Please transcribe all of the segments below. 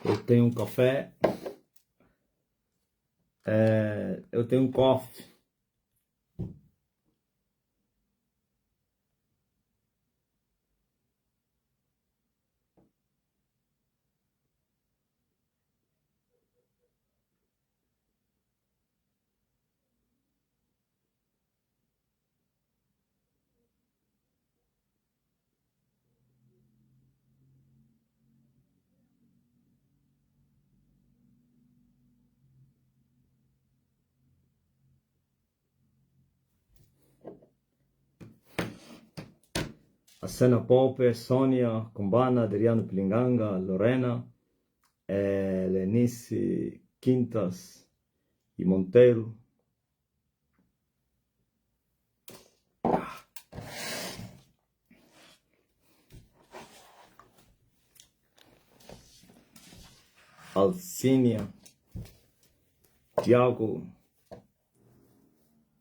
Eu tenho um café, eu tenho um coffee. A cena pop é Sônia Kumbana, Adriano Pilinganga, Lorena, Lenice Quintas e Monteiro. Alcínia, Tiago,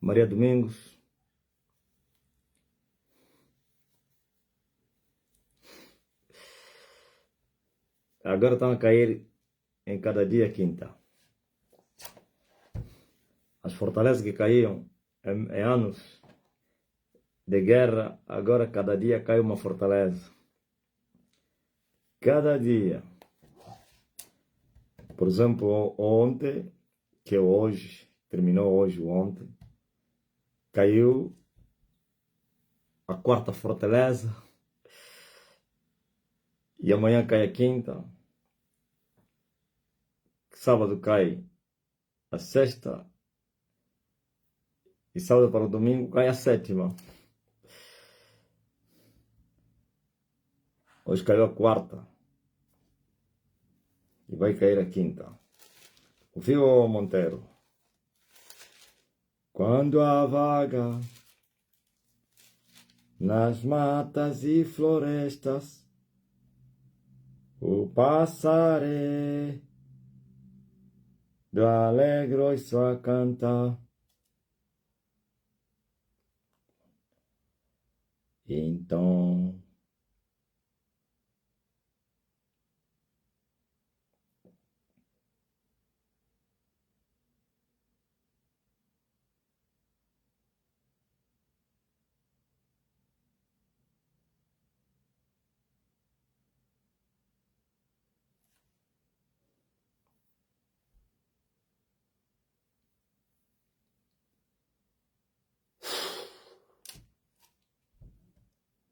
Maria Domingos. Agora estão a cair em cada dia quinta. As fortalezas que caíam em anos de guerra, agora cada dia cai uma fortaleza. Cada dia. Por exemplo, ontem, que é hoje, terminou hoje ou ontem, caiu a quarta fortaleza e amanhã cai a quinta. Sábado cai a sexta e sábado para o domingo cai a sétima. Hoje caiu a quarta e vai cair a quinta. Ouviu, Monteiro? Quando a vaga nas matas e florestas, o passare do alegro só canta. Então,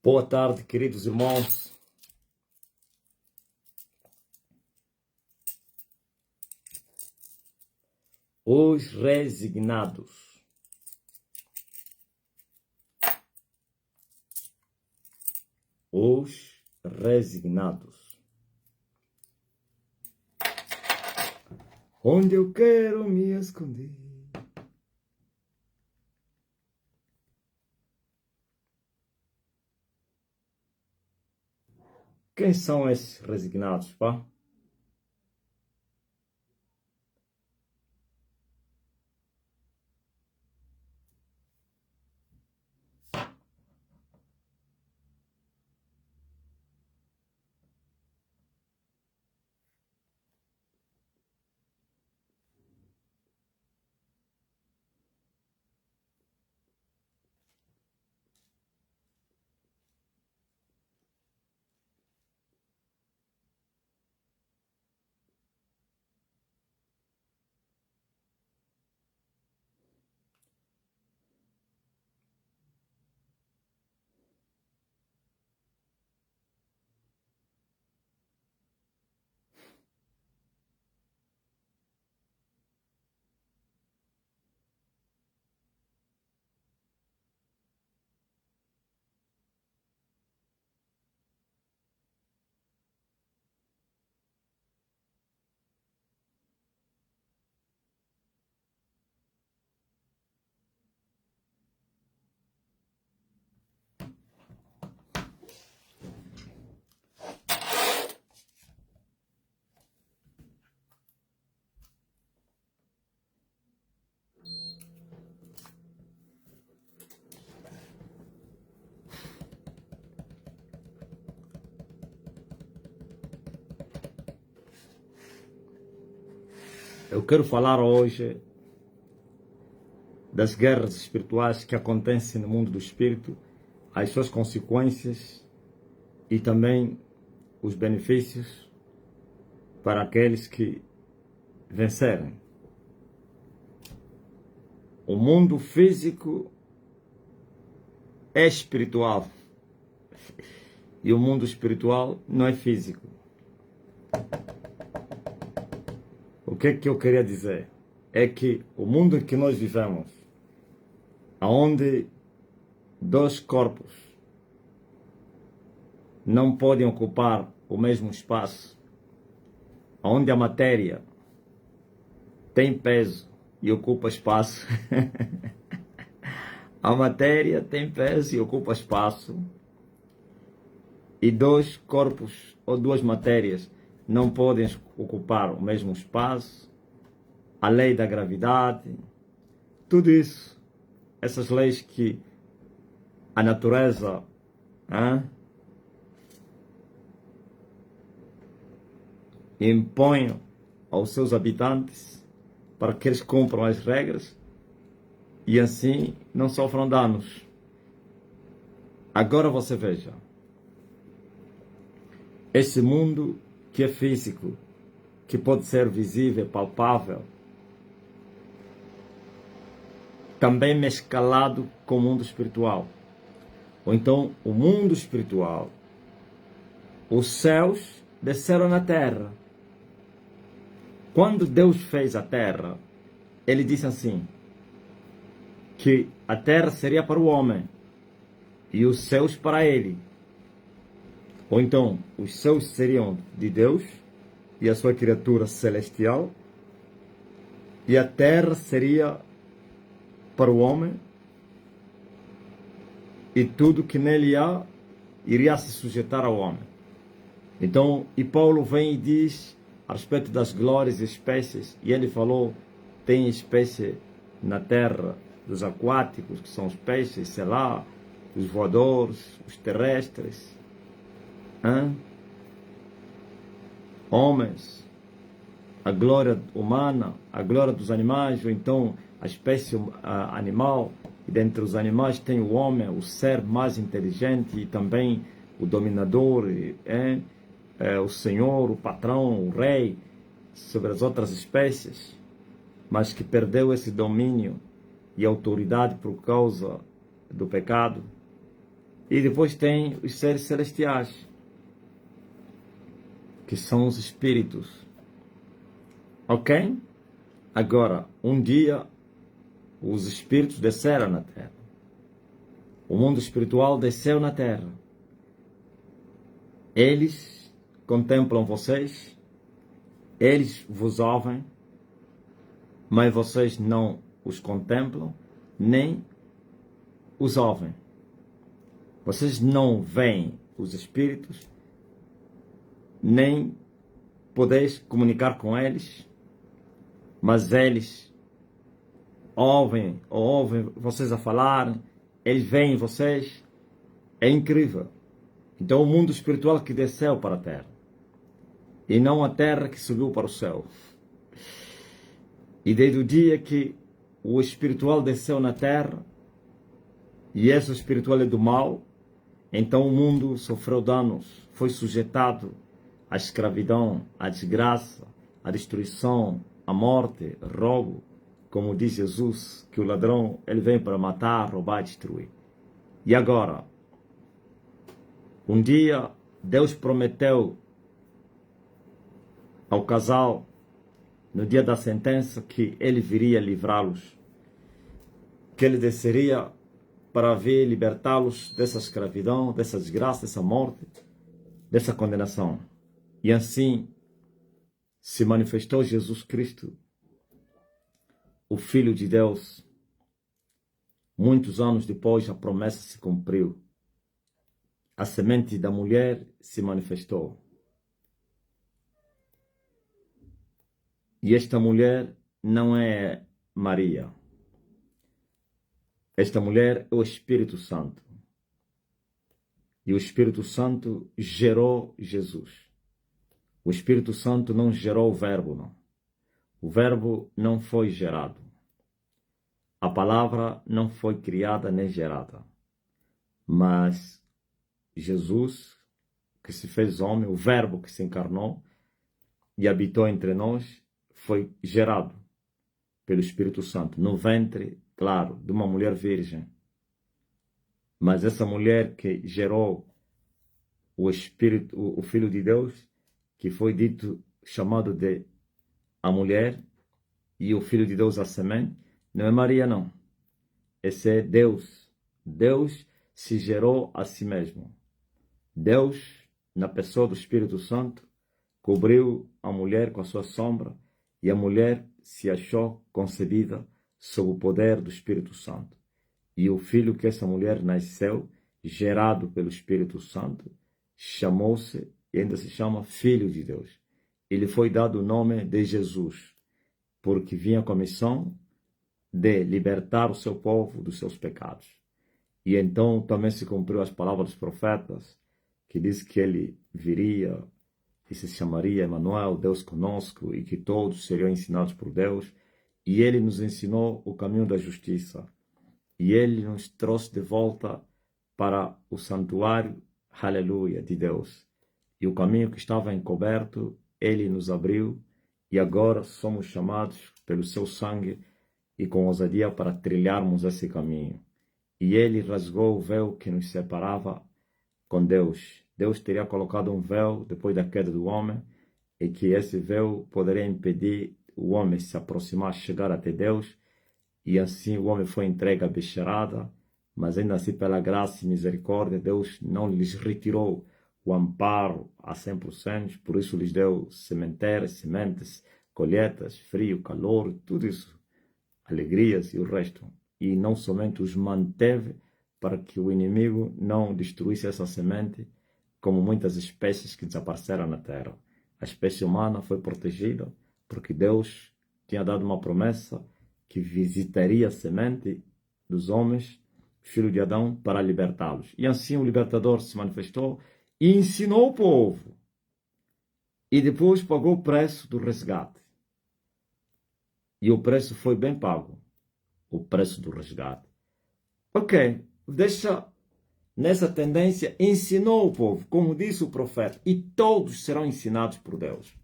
boa tarde, queridos irmãos. Os resignados. Os resignados. Onde eu quero me esconder. Quem são esses resignados, pá? Eu quero falar hoje das guerras espirituais que acontecem no mundo do espírito, as suas consequências e também os benefícios para aqueles que vencerem. O mundo físico é espiritual e o mundo espiritual não é físico. O que é que eu queria dizer? É que o mundo em que nós vivemos, onde dois corpos não podem ocupar o mesmo espaço, onde a matéria tem peso e ocupa espaço, a matéria tem peso e ocupa espaço, e dois corpos ou duas matérias não podem ocupar o mesmo espaço, a lei da gravidade, tudo isso, essas leis que a natureza impõe aos seus habitantes para que eles cumpram as regras e assim não sofram danos. Agora você veja, esse mundo que é físico, que pode ser visível, palpável, também mesclado com o mundo espiritual. Ou então, o mundo espiritual, os céus desceram na terra. Quando Deus fez a terra, ele disse assim, que a terra seria para o homem e os céus para ele. Ou então, os céus seriam de Deus e a sua criatura celestial, e a terra seria para o homem e tudo que nele há iria se sujeitar ao homem. Então, e Paulo vem e diz a respeito das glórias e espécies, e ele falou, tem espécie na terra dos aquáticos, que são os peixes, sei lá, os voadores, os terrestres, homens, a glória humana, a glória dos animais, ou então a espécie animal, e dentre os animais tem o homem, o ser mais inteligente, e também o dominador, o senhor, o patrão, o rei, sobre as outras espécies, mas que perdeu esse domínio e autoridade por causa do pecado. E depois tem os seres celestiais, que são os espíritos. Ok? Agora, um dia, os espíritos desceram na terra. O mundo espiritual desceu na terra. Eles contemplam vocês, eles vos ouvem, mas vocês não os contemplam, nem os ouvem. Vocês não veem os espíritos, nem podeis comunicar com eles, mas eles ouvem vocês a falarem, eles veem vocês. É incrível. Então o mundo espiritual que desceu para a terra, e não a terra que subiu para o céu. E desde o dia que o espiritual desceu na terra, e esse espiritual é do mal, então o mundo sofreu danos, foi sujeitado à escravidão, à desgraça, à destruição, à morte, roubo, como diz Jesus, que o ladrão ele vem para matar, roubar e destruir. E agora, um dia Deus prometeu ao casal, no dia da sentença, que ele viria livrá-los, que ele desceria para vir libertá-los dessa escravidão, dessa desgraça, dessa morte, dessa condenação. E assim se manifestou Jesus Cristo, o Filho de Deus. Muitos anos depois a promessa se cumpriu. A semente da mulher se manifestou. E esta mulher não é Maria. Esta mulher é o Espírito Santo. E o Espírito Santo gerou Jesus. O Espírito Santo não gerou o Verbo, não. O verbo não foi gerado. A palavra não foi criada nem gerada. Mas Jesus, que se fez homem, o verbo que se encarnou e habitou entre nós, foi gerado pelo Espírito Santo, no ventre, claro, de uma mulher virgem. Mas essa mulher que gerou o Espírito, o Filho de Deus, que foi dito, chamado de a mulher, e o Filho de Deus a semente, não é Maria, não. Esse é Deus. Deus se gerou a si mesmo. Deus, na pessoa do Espírito Santo, cobriu a mulher com a sua sombra, e a mulher se achou concebida sob o poder do Espírito Santo. E o filho que essa mulher nasceu, gerado pelo Espírito Santo, chamou-se, e ainda se chama, Filho de Deus. Ele foi dado o nome de Jesus, porque vinha com a missão de libertar o seu povo dos seus pecados. E então também se cumpriu as palavras dos profetas, que diz que ele viria e se chamaria Emmanuel, Deus conosco, e que todos seriam ensinados por Deus. E ele nos ensinou o caminho da justiça. E ele nos trouxe de volta para o santuário, aleluia, de Deus. E o caminho que estava encoberto, ele nos abriu, e agora somos chamados pelo seu sangue e com ousadia para trilharmos esse caminho. E ele rasgou o véu que nos separava com Deus. Deus teria colocado um véu depois da queda do homem, e que esse véu poderia impedir o homem se aproximar, chegar até Deus, e assim o homem foi entregue à bicharada, mas ainda assim pela graça e misericórdia, Deus não lhes retirou o amparo a 100%, por isso lhes deu sementeiras, sementes, colheitas, frio, calor, tudo isso, alegrias e o resto. E não somente os manteve para que o inimigo não destruísse essa semente, como muitas espécies que desapareceram na terra. A espécie humana foi protegida porque Deus tinha dado uma promessa que visitaria a semente dos homens, filho de Adão, para libertá-los. E assim o libertador se manifestou e ensinou o povo. E depois pagou o preço do resgate. E o preço foi bem pago. O preço do resgate. Ok, deixa nessa tendência, ensinou o povo, como disse o profeta, e todos serão ensinados por Deus.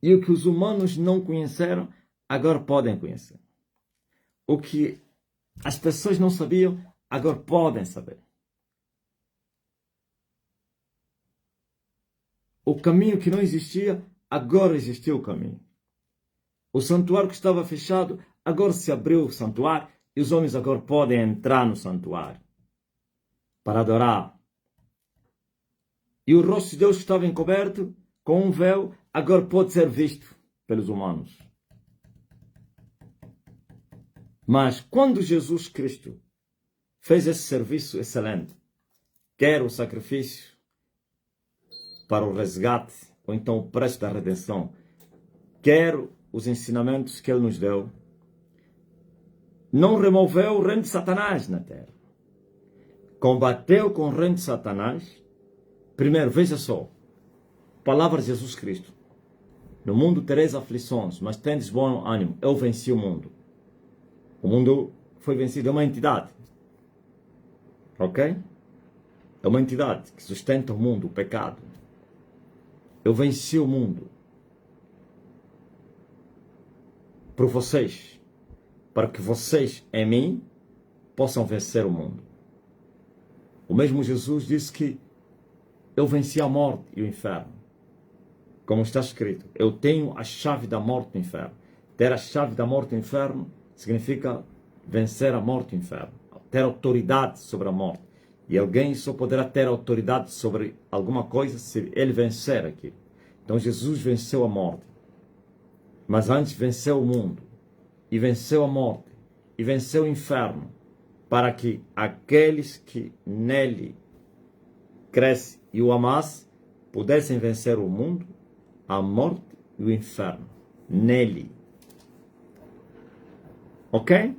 E o que os humanos não conheceram, agora podem conhecer. O que as pessoas não sabiam, agora podem saber. O caminho que não existia, agora existiu o caminho. O santuário que estava fechado, agora se abriu o santuário, e os homens agora podem entrar no santuário para adorar. E o rosto de Deus que estava encoberto com um véu, agora pode ser visto pelos humanos. Mas quando Jesus Cristo fez esse serviço excelente, quer o sacrifício para o resgate, ou então o preço da redenção, quer os ensinamentos que ele nos deu, não removeu o reino de Satanás na terra. Combateu com o reino de Satanás. Primeiro, veja só, palavra de Jesus Cristo. No mundo tereis aflições, mas tendes bom ânimo. Eu venci o mundo. O mundo foi vencido, é uma entidade. Ok? É uma entidade que sustenta o mundo, o pecado. Eu venci o mundo. Por vocês. Para que vocês, em mim, possam vencer o mundo. O mesmo Jesus disse que eu venci a morte e o inferno. Como está escrito, eu tenho a chave da morte e do inferno. Ter a chave da morte e do inferno significa vencer a morte e o inferno. Ter autoridade sobre a morte. E alguém só poderá ter autoridade sobre alguma coisa se ele vencer aquilo. Então Jesus venceu a morte. Mas antes venceu o mundo. E venceu a morte. E venceu o inferno. Para que aqueles que nele crescem e o amassem, pudessem vencer o mundo, a morte e o inferno. Nele. Ok?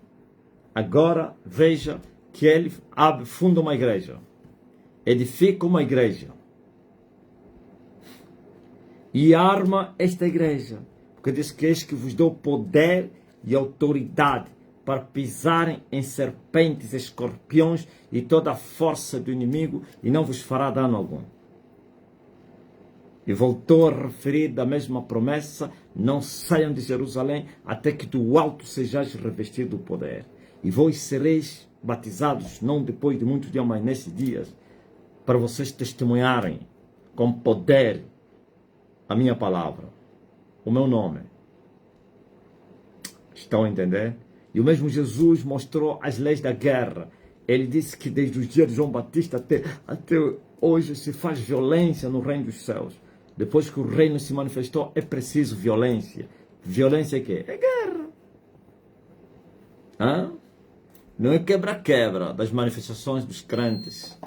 Agora veja que ele funda uma igreja. Edifica uma igreja. E arma esta igreja. Porque diz que eis que vos dou poder e autoridade para pisarem em serpentes, escorpiões e toda a força do inimigo, e não vos fará dano algum. E voltou a referir da mesma promessa: não saiam de Jerusalém até que do alto sejais revestidos do poder. E vós sereis batizados, não depois de muitos dias, mas nesses dias, para vocês testemunharem com poder a minha palavra, o meu nome. Estão a entender? E o mesmo Jesus mostrou as leis da guerra. Ele disse que desde os dias de João Batista até hoje se faz violência no reino dos céus. Depois que o reino se manifestou, é preciso violência. Violência é quê? É guerra. Hã? Não é quebra-quebra das manifestações dos crentes.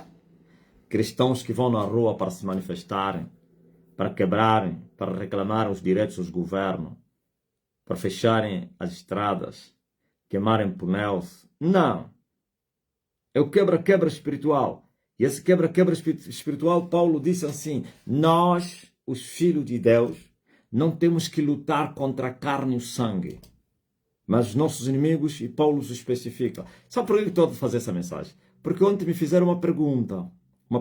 Cristãos que vão na rua para se manifestarem, para quebrarem, para reclamar os direitos dos governos, para fecharem as estradas, queimarem pneus. Não. É o quebra-quebra espiritual. E esse quebra-quebra espiritual, Paulo disse assim: nós, os filhos de Deus, não temos que lutar contra a carne e o sangue, mas os nossos inimigos, e Paulo os especifica. Sabe por que eu estou a fazer essa mensagem? Porque ontem me fizeram uma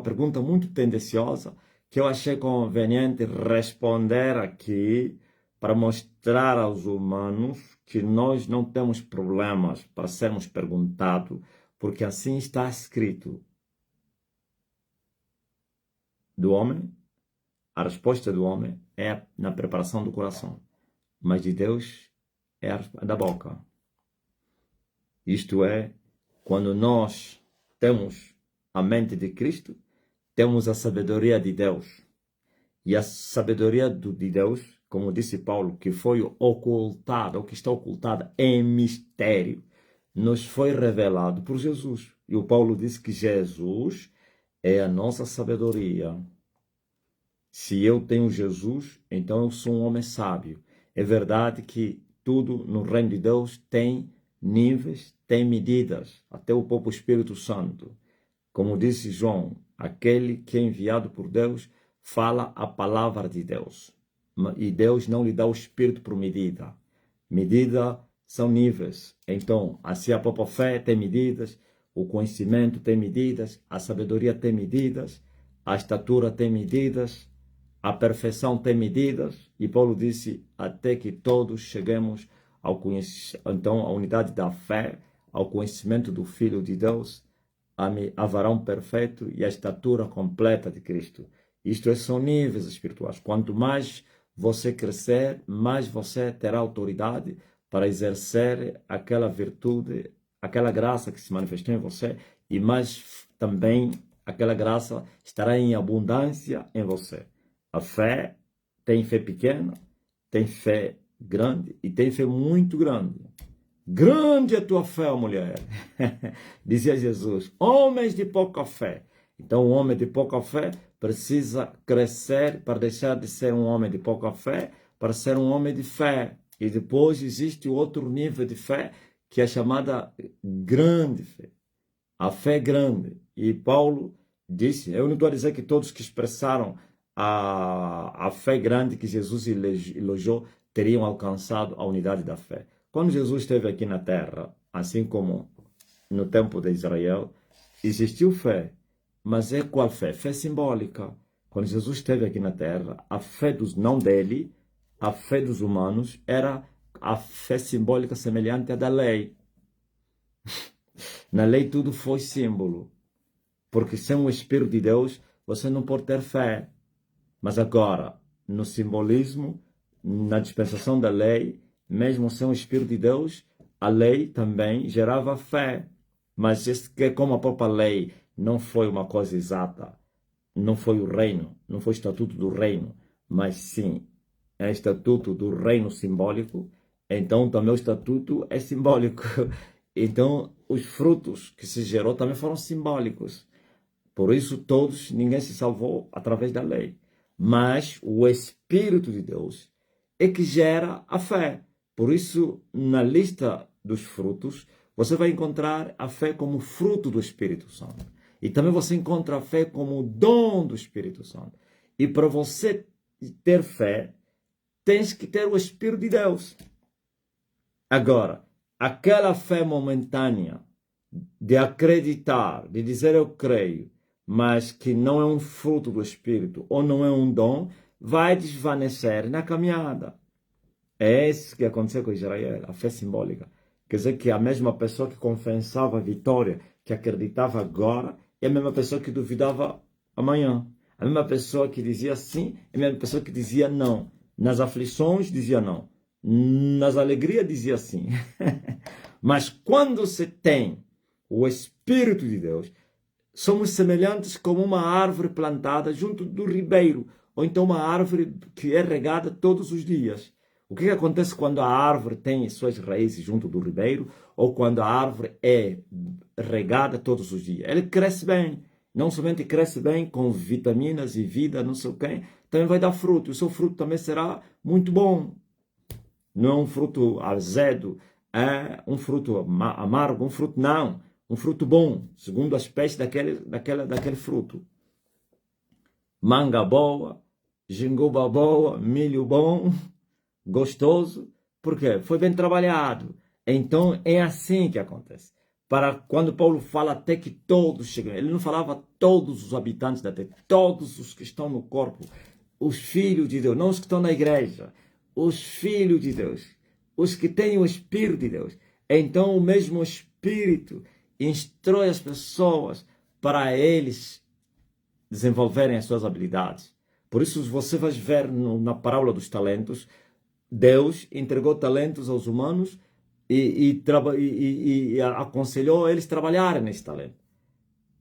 pergunta muito tendenciosa, que eu achei conveniente responder aqui, para mostrar aos humanos que nós não temos problemas para sermos perguntados, porque assim está escrito. Do homem, a resposta do homem é na preparação do coração, mas de Deus é da boca. Isto é, quando nós temos a mente de Cristo, temos a sabedoria de Deus. E a sabedoria de Deus, como disse Paulo, que foi ocultada, ou que está ocultada em mistério, nos foi revelado por Jesus. E o Paulo disse que Jesus é a nossa sabedoria. Se eu tenho Jesus, então eu sou um homem sábio. É verdade que tudo no reino de Deus tem níveis, tem medidas, até o próprio Espírito Santo. Como disse João, aquele que é enviado por Deus fala a palavra de Deus. E Deus não lhe dá o Espírito por medida. Medida são níveis. Então, assim a própria fé tem medidas, o conhecimento tem medidas, a sabedoria tem medidas, a estatura tem medidas, a perfeição tem medidas. E Paulo disse, até que todos cheguemos ao conhecimento, então, à unidade da fé, ao conhecimento do Filho de Deus, a varão perfeito e a estatura completa de Cristo. Isto são níveis espirituais. Quanto mais você crescer, mais você terá autoridade para exercer aquela virtude, aquela graça que se manifestou em você, e mais também aquela graça estará em abundância em você. A fé, tem fé pequena, tem fé grande e tem fé muito grande. Grande é a tua fé, mulher. Dizia Jesus, homens de pouca fé. Então, o homem de pouca fé precisa crescer para deixar de ser um homem de pouca fé, para ser um homem de fé. E depois existe outro nível de fé, que é chamada grande fé. A fé grande. E Paulo disse, eu não estou a dizer que todos que expressaram a fé grande que Jesus elogiou teriam alcançado a unidade da fé. Quando Jesus esteve aqui na terra, assim como no tempo de Israel, existiu fé. Mas é qual fé? Fé simbólica. Quando Jesus esteve aqui na terra, a fé dos não dele, a fé dos humanos, era a fé simbólica semelhante à da lei. Na lei tudo foi símbolo. Porque sem o Espírito de Deus, você não pode ter fé. Mas agora, no simbolismo, na dispensação da lei, mesmo sem o Espírito de Deus, a lei também gerava fé. Mas como a própria lei não foi uma coisa exata, não foi o reino, não foi o estatuto do reino, mas sim é o estatuto do reino simbólico, então também o estatuto é simbólico. Então os frutos que se gerou também foram simbólicos. Por isso ninguém se salvou através da lei. Mas o Espírito de Deus é que gera a fé. Por isso, na lista dos frutos, você vai encontrar a fé como fruto do Espírito Santo. E também você encontra a fé como dom do Espírito Santo. E para você ter fé, tens que ter o Espírito de Deus. Agora, aquela fé momentânea de acreditar, de dizer eu creio, mas que não é um fruto do Espírito ou não é um dom, vai desvanecer na caminhada. É isso que aconteceu com Israel, a fé simbólica. Quer dizer que a mesma pessoa que confessava a vitória, que acreditava agora, é a mesma pessoa que duvidava amanhã. A mesma pessoa que dizia sim, é a mesma pessoa que dizia não. Nas aflições dizia não. Nas alegrias dizia sim. Mas quando você tem o Espírito de Deus, somos semelhantes como uma árvore plantada junto do ribeiro, ou então uma árvore que é regada todos os dias. O que acontece quando a árvore tem suas raízes junto do ribeiro, ou quando a árvore é regada todos os dias? Ela cresce bem. Não somente cresce bem com vitaminas e vida, não sei o quê, também vai dar fruto. O seu fruto também será muito bom. Não é um fruto azedo, é um fruto amargo, um fruto não. Um fruto bom, segundo a espécie daquele fruto. Manga boa, jinguba boa, milho bom, gostoso. Por quê? Foi bem trabalhado. Então é assim que acontece. Para quando Paulo fala até que todos chegam, ele não falava todos os habitantes da terra, todos os que estão no corpo, os filhos de Deus, não os que estão na igreja, os filhos de Deus, os que têm o Espírito de Deus. Então o mesmo Espírito instrui as pessoas para eles desenvolverem as suas habilidades. Por isso você vai ver na parábola dos talentos, Deus entregou talentos aos humanos e aconselhou eles trabalharem nesse talento,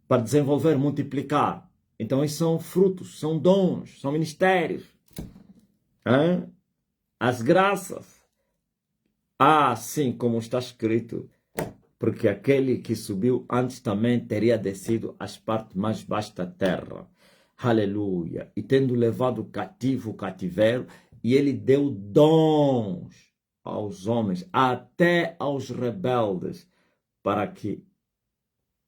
para desenvolver, multiplicar. Então esses são frutos, são dons, são ministérios. As graças. Assim como está escrito, porque aquele que subiu antes também teria descido às partes mais baixas da terra. Aleluia. E tendo levado cativo o cativeiro, e ele deu dons aos homens, até aos rebeldes, para que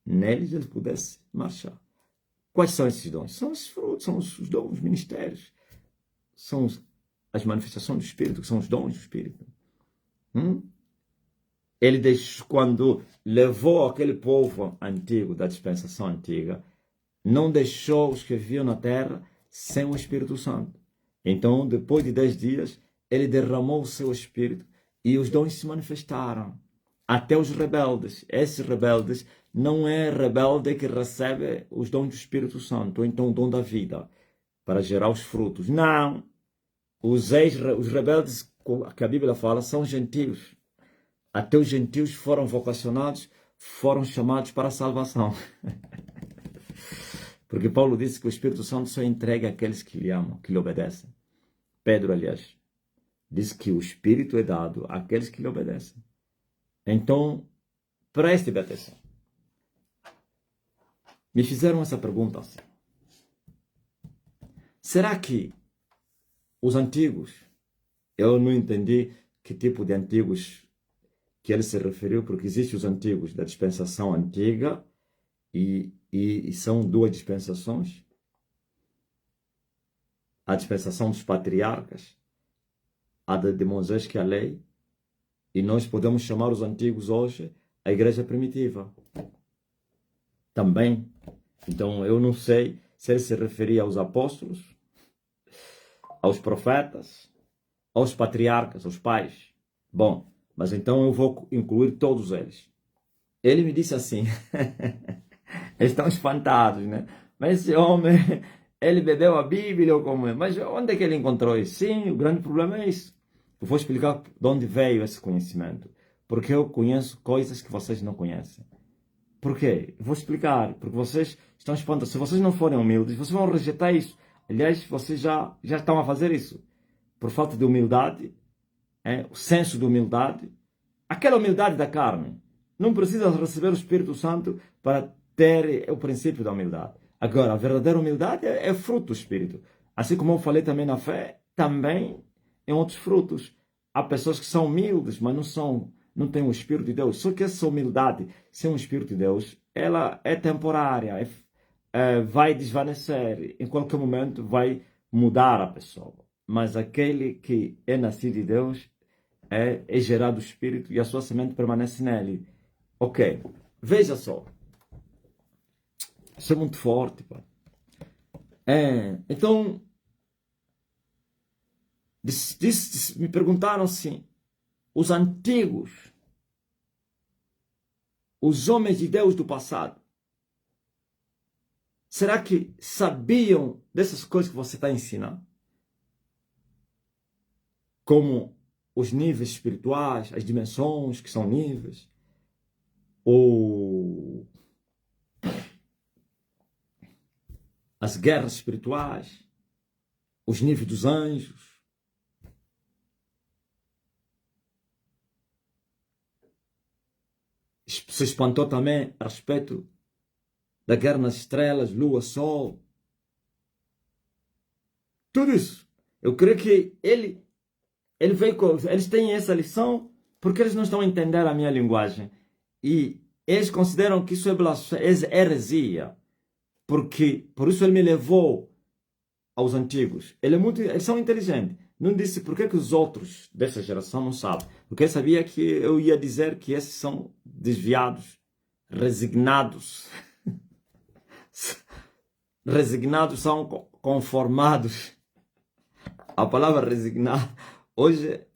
neles ele pudesse marchar. Quais são esses dons? São os frutos, são os dons, os ministérios. São as manifestações do Espírito, que são os dons do Espírito. Ele deixou, quando levou aquele povo antigo, da dispensação antiga, não deixou os que viviam na terra sem o Espírito Santo. Então, depois de 10 dias, ele derramou o seu Espírito e os dons se manifestaram. Até os rebeldes. Esses rebeldes não é rebelde que recebe os dons do Espírito Santo, ou então o dom da vida, para gerar os frutos. Não. Os rebeldes que a Bíblia fala são gentios. Até os gentios foram vocacionados, foram chamados para a salvação. Porque Paulo disse que o Espírito Santo só entrega àqueles que lhe amam, que lhe obedecem. Pedro, aliás, diz que o Espírito é dado àqueles que lhe obedecem. Então, preste atenção. Me fizeram essa pergunta assim. Será que os antigos, eu não entendi que tipo de antigos que ele se referiu, porque existem os antigos da dispensação antiga e são duas dispensações. A dispensação dos patriarcas, a de Moisés, que é a lei, e nós podemos chamar os antigos hoje a igreja primitiva. Também. Então eu não sei se ele se referia aos apóstolos, aos profetas, aos patriarcas, aos pais. Bom, mas então eu vou incluir todos eles. Ele me disse assim, eles estão espantados, né? Mas esse homem, ele bebeu a Bíblia ou como é? Mas onde é que ele encontrou isso? Sim, o grande problema é isso. Eu vou explicar de onde veio esse conhecimento. Porque eu conheço coisas que vocês não conhecem. Por quê? Eu vou explicar. Porque vocês estão espantados. Se vocês não forem humildes, vocês vão rejeitar isso. Aliás, vocês já estão a fazer isso. Por falta de humildade, o senso de humildade, aquela humildade da carne. Não precisa receber o Espírito Santo para ter o princípio da humildade. Agora, a verdadeira humildade é fruto do Espírito. Assim como eu falei também na fé, também em outros frutos. Há pessoas que são humildes, mas não têm o Espírito de Deus. Só que essa humildade, sem o Espírito de Deus, ela é temporária, vai desvanecer. Em qualquer momento vai mudar a pessoa. mas aquele que é nascido de Deus é gerado do Espírito e a sua semente permanece nele. Ok, veja só. Isso é muito forte, pá. Então, me perguntaram assim, os antigos, os homens de Deus do passado, será que sabiam dessas coisas que você está ensinando? Como os níveis espirituais, as dimensões que são níveis, ou as guerras espirituais, os níveis dos anjos. Se espantou também a respeito da guerra nas estrelas, lua, sol. Tudo isso. Eu creio que ele veio eles têm essa lição porque eles não estão a entender a minha linguagem. E eles consideram que isso é heresia. Porque, por isso ele me levou aos antigos. Eles são inteligentes. Não disse por que os outros dessa geração não sabem. Porque ele sabia que eu ia dizer que esses são desviados, resignados. Resignados são conformados. A palavra resignar. Hoje,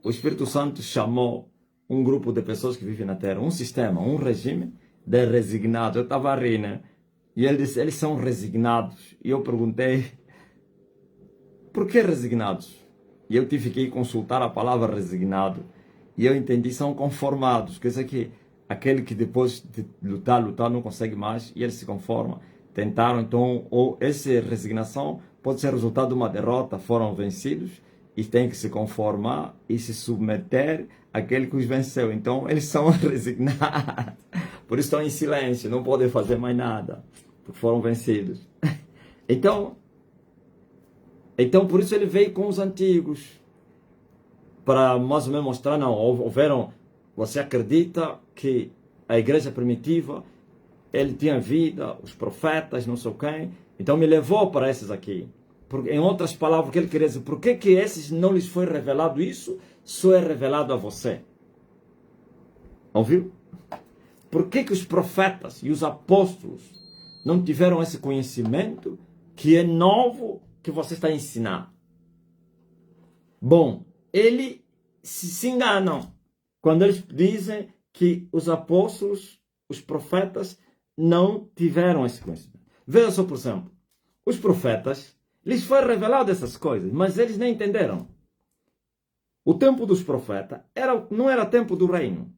o Espírito Santo chamou um grupo de pessoas que vivem na Terra, um sistema, um regime de resignados. Eu estava a rir, né? E ele disse, eles são resignados. E eu perguntei, por que resignados? E eu tive que consultar a palavra resignado. E eu entendi, são conformados. Quer dizer que aquele que depois de lutar, não consegue mais e ele se conforma. Tentaram, então, ou essa resignação pode ser resultado de uma derrota, foram vencidos e têm que se conformar e se submeter àquele que os venceu. Então, eles são resignados. Por isso estão em silêncio, não podem fazer mais nada, porque foram vencidos. Então, por isso ele veio com os antigos, para mais ou menos mostrar, não, houveram, você acredita que a igreja primitiva, ele tinha vida, os profetas, não sei quem, então me levou para esses aqui. Porque, em outras palavras, o que ele queria dizer, por que esses não lhes foi revelado isso, só é revelado a você? Ouviu? Por que os profetas e os apóstolos não tiveram esse conhecimento que é novo que você está ensinando? Bom, eles se enganam quando eles dizem que os apóstolos, os profetas, não tiveram esse conhecimento. Veja só, por exemplo, os profetas, lhes foi revelado essas coisas, mas eles nem entenderam. O tempo dos profetas não era tempo do reino.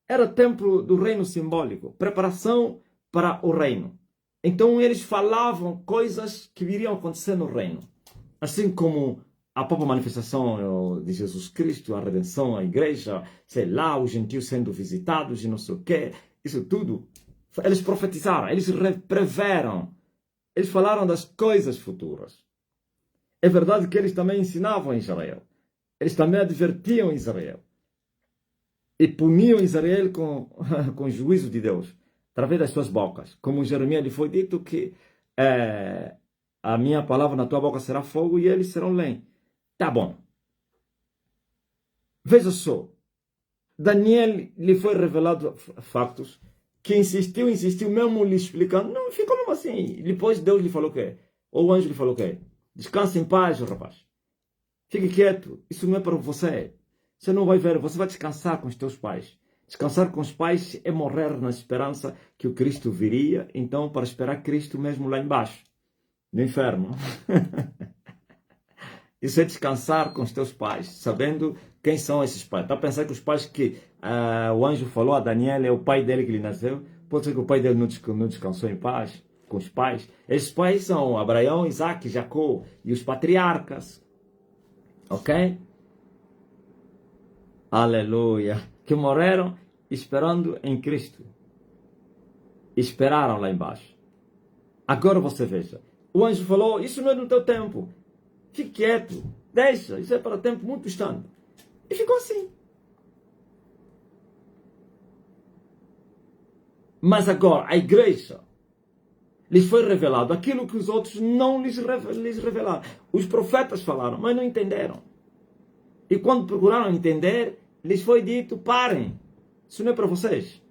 Era tempo do reino simbólico, preparação para o reino. Então eles falavam coisas que viriam acontecer no reino. Assim como a própria manifestação de Jesus Cristo, a redenção, a igreja, sei lá, os gentios sendo visitados e não sei o quê, isso tudo. Eles profetizaram, eles preveram, eles falaram das coisas futuras. É verdade que eles também ensinavam em Israel. Eles também advertiam Israel. E puniam Israel com o juízo de Deus, através das suas bocas. Como Jeremias lhe foi dito que a minha palavra na tua boca será fogo e eles serão lenha. Tá bom. Veja só. Daniel lhe foi revelado factos que insistiu, mesmo lhe explicando. Não, ficou mesmo assim. Depois Deus lhe falou o quê? Ou o anjo lhe falou o quê? Descanse em paz, rapaz. Fique quieto. Isso não é para você. Você não vai ver, você vai descansar com os teus pais. Descansar com os pais é morrer na esperança que o Cristo viria, então para esperar Cristo mesmo lá embaixo, no inferno. Isso é descansar com os teus pais, sabendo quem são esses pais. Está a pensar que os pais que o anjo falou a Daniel é o pai dele que lhe nasceu? Pode ser que o pai dele não descansou em paz com os pais. Esses pais são Abraão, Isaac, Jacó e os patriarcas. Ok? Aleluia. Que morreram esperando em Cristo. Esperaram lá embaixo. Agora você veja. O anjo falou, isso não é do teu tempo. Fique quieto. Deixa. Isso é para tempo muito distante. E ficou assim. Mas agora, a igreja lhes foi revelado aquilo que os outros não lhes revelaram. Os profetas falaram, mas não entenderam. E quando procuraram entender, lhes foi dito, parem, isso não é para vocês.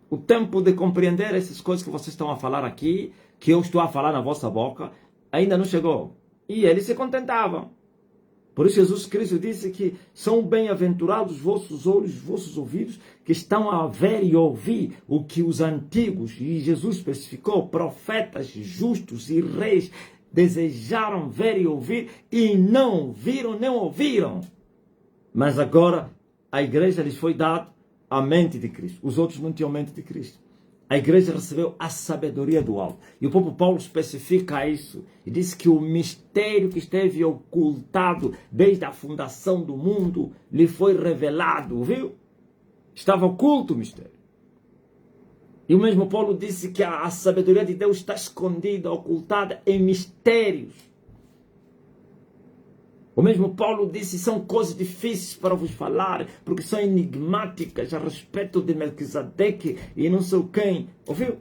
O tempo de compreender essas coisas que vocês estão a falar aqui, que eu estou a falar na vossa boca, ainda não chegou. E eles se contentavam. Por isso Jesus Cristo disse que são bem-aventurados os vossos olhos, os vossos ouvidos, que estão a ver e ouvir o que os antigos, e Jesus especificou, profetas justos e reis, desejaram ver e ouvir, e não viram nem ouviram. Mas agora a igreja lhes foi dada a mente de Cristo. Os outros não tinham mente de Cristo. A igreja recebeu a sabedoria do alto. E o próprio Paulo especifica isso. E diz que o mistério que esteve ocultado desde a fundação do mundo lhe foi revelado. Viu? Estava oculto o mistério. E o mesmo Paulo disse que a sabedoria de Deus está escondida, ocultada em mistérios. O mesmo Paulo disse, são coisas difíceis para vos falar, porque são enigmáticas a respeito de Melquisedeque e não sei quem. Ouviu?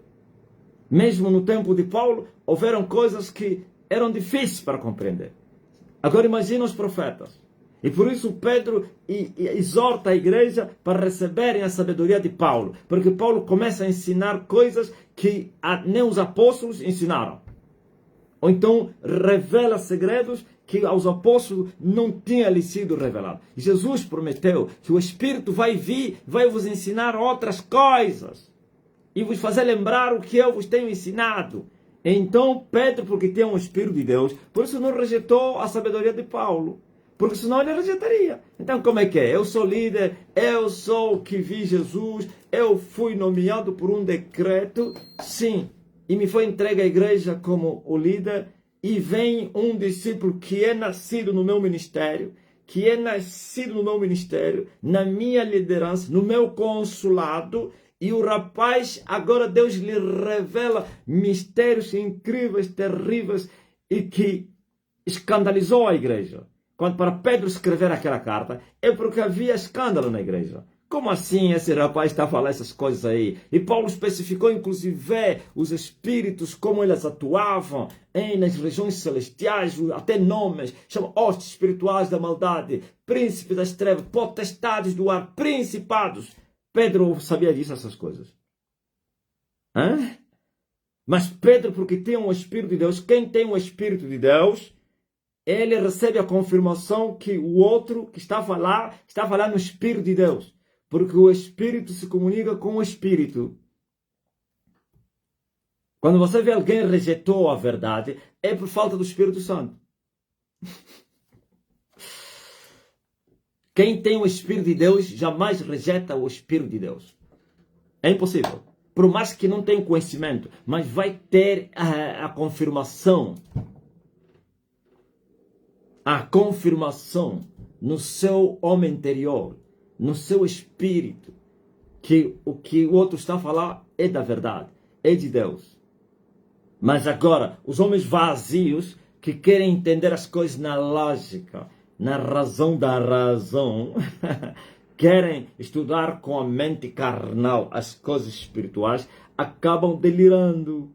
Mesmo no tempo de Paulo, houveram coisas que eram difíceis para compreender. Agora imagina os profetas. E por isso Pedro exorta a igreja para receberem a sabedoria de Paulo. Porque Paulo começa a ensinar coisas que nem os apóstolos ensinaram. Ou então revela segredos que aos apóstolos não tinha lhe sido revelado. E Jesus prometeu que o Espírito vai vir, vai vos ensinar outras coisas. E vos fazer lembrar o que eu vos tenho ensinado. Então Pedro, porque tem um Espírito de Deus, por isso não rejeitou a sabedoria de Paulo. Porque senão ele rejeitaria. Então como é que é? Eu sou líder, eu sou o que vi Jesus, eu fui nomeado por um decreto, sim. E me foi entregue à igreja como o líder, e vem um discípulo que é nascido no meu ministério, na minha liderança, no meu consulado, e o rapaz, agora Deus lhe revela mistérios incríveis, terríveis, e que escandalizou a igreja. Quando para Pedro escrever aquela carta, é porque havia escândalo na igreja. Como assim esse rapaz está a falar essas coisas aí? E Paulo especificou inclusive os espíritos, como eles atuavam nas regiões celestiais, até nomes, chamam hostes espirituais da maldade, príncipes das trevas, potestades do ar, principados. Pedro sabia disso, essas coisas. Hã? Mas Pedro, porque tem um Espírito de Deus, quem tem um Espírito de Deus, ele recebe a confirmação que o outro que está a falar no Espírito de Deus. Porque o Espírito se comunica com o Espírito. Quando você vê alguém rejeitou a verdade, é por falta do Espírito Santo. Quem tem o Espírito de Deus jamais rejeita o Espírito de Deus. É impossível. Por mais que não tenha conhecimento, mas vai ter a confirmação. A confirmação no seu homem interior, no seu espírito, que o que o outro está a falar é da verdade, é de Deus. Mas agora, os homens vazios que querem entender as coisas na lógica, na razão da razão, querem estudar com a mente carnal as coisas espirituais, acabam delirando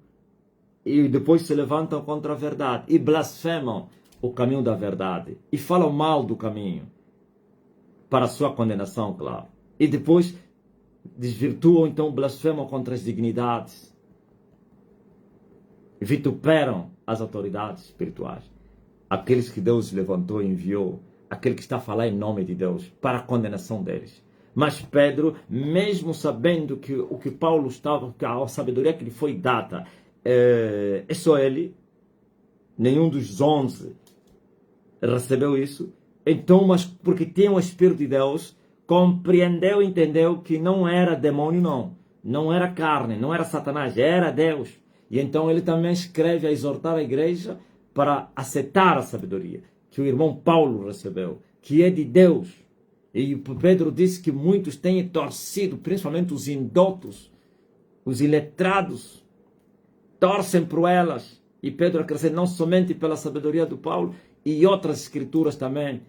e depois se levantam contra a verdade e blasfemam o caminho da verdade e falam mal do caminho para a sua condenação, claro. E depois desvirtuam, então blasfemam contra as dignidades, vituperam as autoridades espirituais, aqueles que Deus levantou e enviou, aquele que está a falar em nome de Deus, para a condenação deles. Mas Pedro, mesmo sabendo que o que Paulo estava, que a sabedoria que lhe foi dada, é só ele, nenhum dos 11 recebeu isso. Então, mas porque tinha o Espírito de Deus, compreendeu, entendeu que não era demônio, não era carne, não era Satanás, era Deus. E então ele também escreve a exortar a igreja para aceitar a sabedoria que o irmão Paulo recebeu, que é de Deus. E Pedro disse que muitos têm torcido, principalmente os indotos, os iletrados, torcem por elas. E Pedro acrescenta, não somente pela sabedoria do Paulo, e outras escrituras também,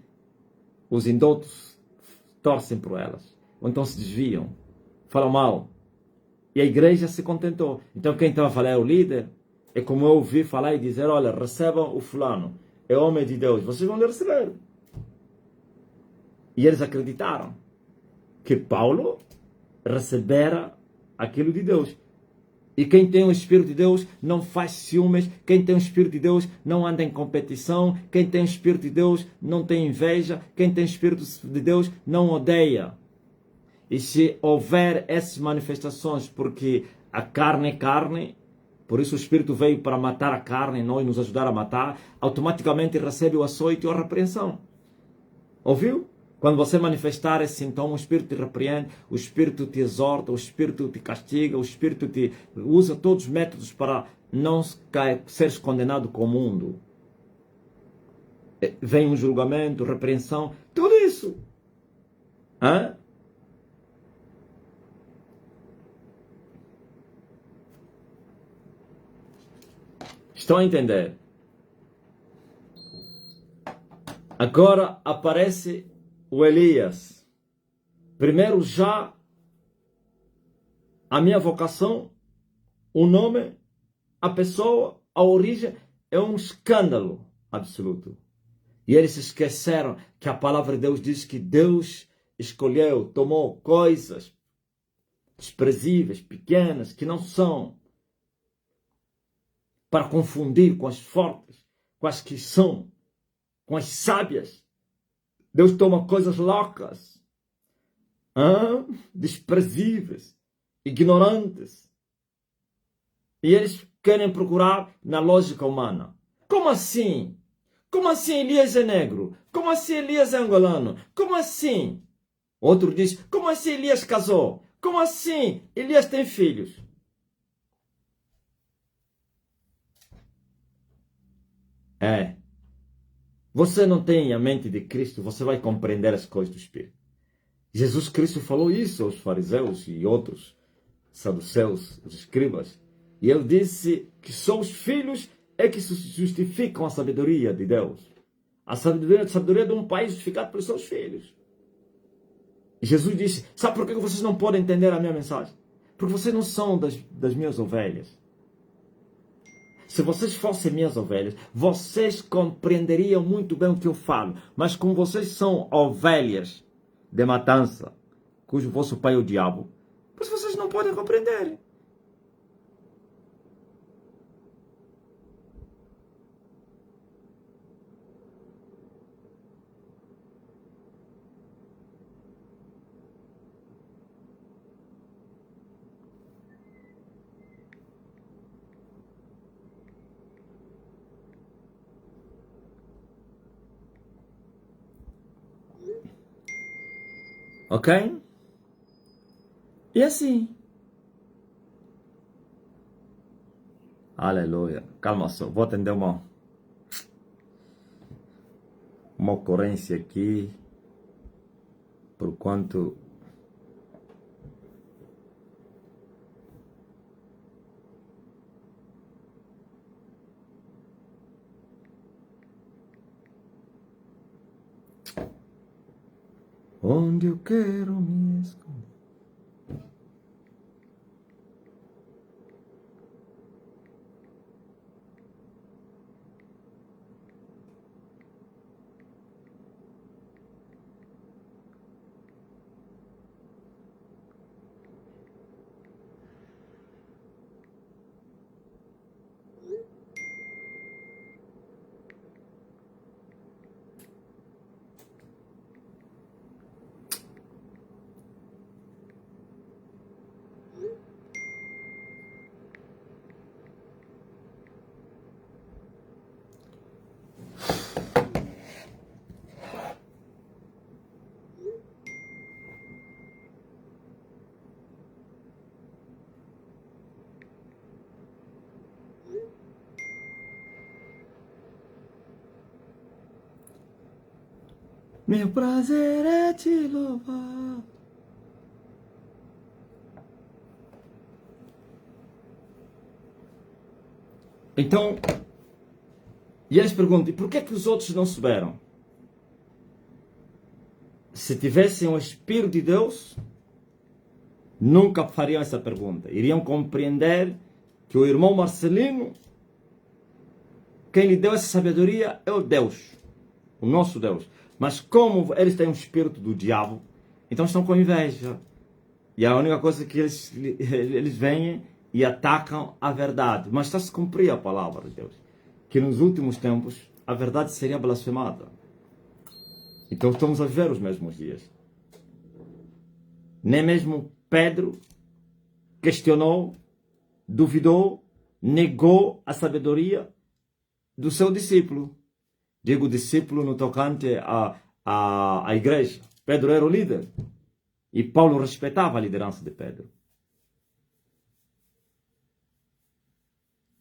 os indotos torcem por elas. Ou então se desviam, falam mal. E a igreja se contentou. Então quem estava a falar é o líder. É como eu ouvi falar e dizer, olha, recebam o fulano. É homem de Deus. Vocês vão lhe receber. E eles acreditaram que Paulo recebera aquilo de Deus. E quem tem o Espírito de Deus não faz ciúmes. Quem tem o Espírito de Deus não anda em competição. Quem tem o Espírito de Deus não tem inveja. Quem tem o Espírito de Deus não odeia. E se houver essas manifestações, porque a carne é carne, por isso o Espírito veio para matar a carne e nós nos ajudar a matar, automaticamente recebe o açoite ou a repreensão. Ouviu? Quando você manifestar esse sintoma, o Espírito te repreende, o Espírito te exorta, o Espírito te castiga, o Espírito te usa todos os métodos para não seres condenado com o mundo. Vem um julgamento, repreensão, tudo isso. Hã? Estão a entender? Agora aparece o Elias. Primeiro já a minha vocação, o nome, a pessoa, a origem é um escândalo absoluto. E eles se esqueceram que a palavra de Deus diz que Deus escolheu, tomou coisas desprezíveis, pequenas, que não são, para confundir com as fortes, com as que são, com as sábias. Deus toma coisas loucas, desprezíveis, ignorantes. E eles querem procurar na lógica humana. Como assim? Como assim Elias é negro? Como assim Elias é angolano? Como assim? Outro diz, como assim Elias casou? Como assim Elias tem filhos? Você não tem a mente de Cristo, você vai compreender as coisas do Espírito. Jesus Cristo falou isso aos fariseus e outros saduceus, os escribas. E ele disse que só os filhos é que justificam a sabedoria de Deus. A sabedoria de um pai é justificada pelos seus filhos. E Jesus disse, sabe por que vocês não podem entender a minha mensagem? Porque vocês não são das minhas ovelhas. Se vocês fossem minhas ovelhas, vocês compreenderiam muito bem o que eu falo. Mas como vocês são ovelhas de matança, cujo vosso pai é o diabo, pois vocês não podem compreender. Ok? E assim. Aleluia. Calma só. Vou atender uma ocorrência aqui. Por quanto... Onde eu quero me esconder. Meu prazer é te louvar. Então, e eles perguntam, e por que os outros não souberam? Se tivessem o Espírito de Deus, nunca fariam essa pergunta. Iriam compreender que o irmão Marcelino, quem lhe deu essa sabedoria é o Deus, o nosso Deus. Mas como eles têm um espírito do diabo, então estão com inveja. E a única coisa que eles vêm e atacam a verdade. Mas está a se cumprir a palavra de Deus, que nos últimos tempos a verdade seria blasfemada. Então estamos a viver os mesmos dias. Nem mesmo Pedro questionou, duvidou, negou a sabedoria do seu discípulo. Digo discípulo no tocante à igreja. Pedro era o líder. E Paulo respeitava a liderança de Pedro.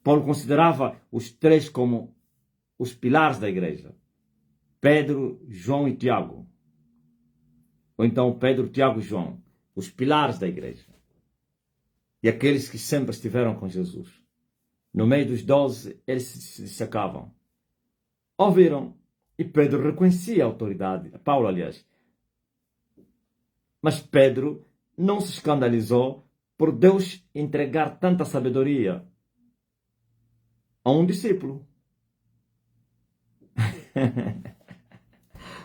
Paulo considerava os três como os pilares da igreja. Pedro, João e Tiago. Ou então Pedro, Tiago e João. Os pilares da igreja. E aqueles que sempre estiveram com Jesus. No meio dos 12, eles se destacavam. Ouviram. E Pedro reconhecia a autoridade. Paulo, aliás. Mas Pedro não se escandalizou por Deus entregar tanta sabedoria a um discípulo.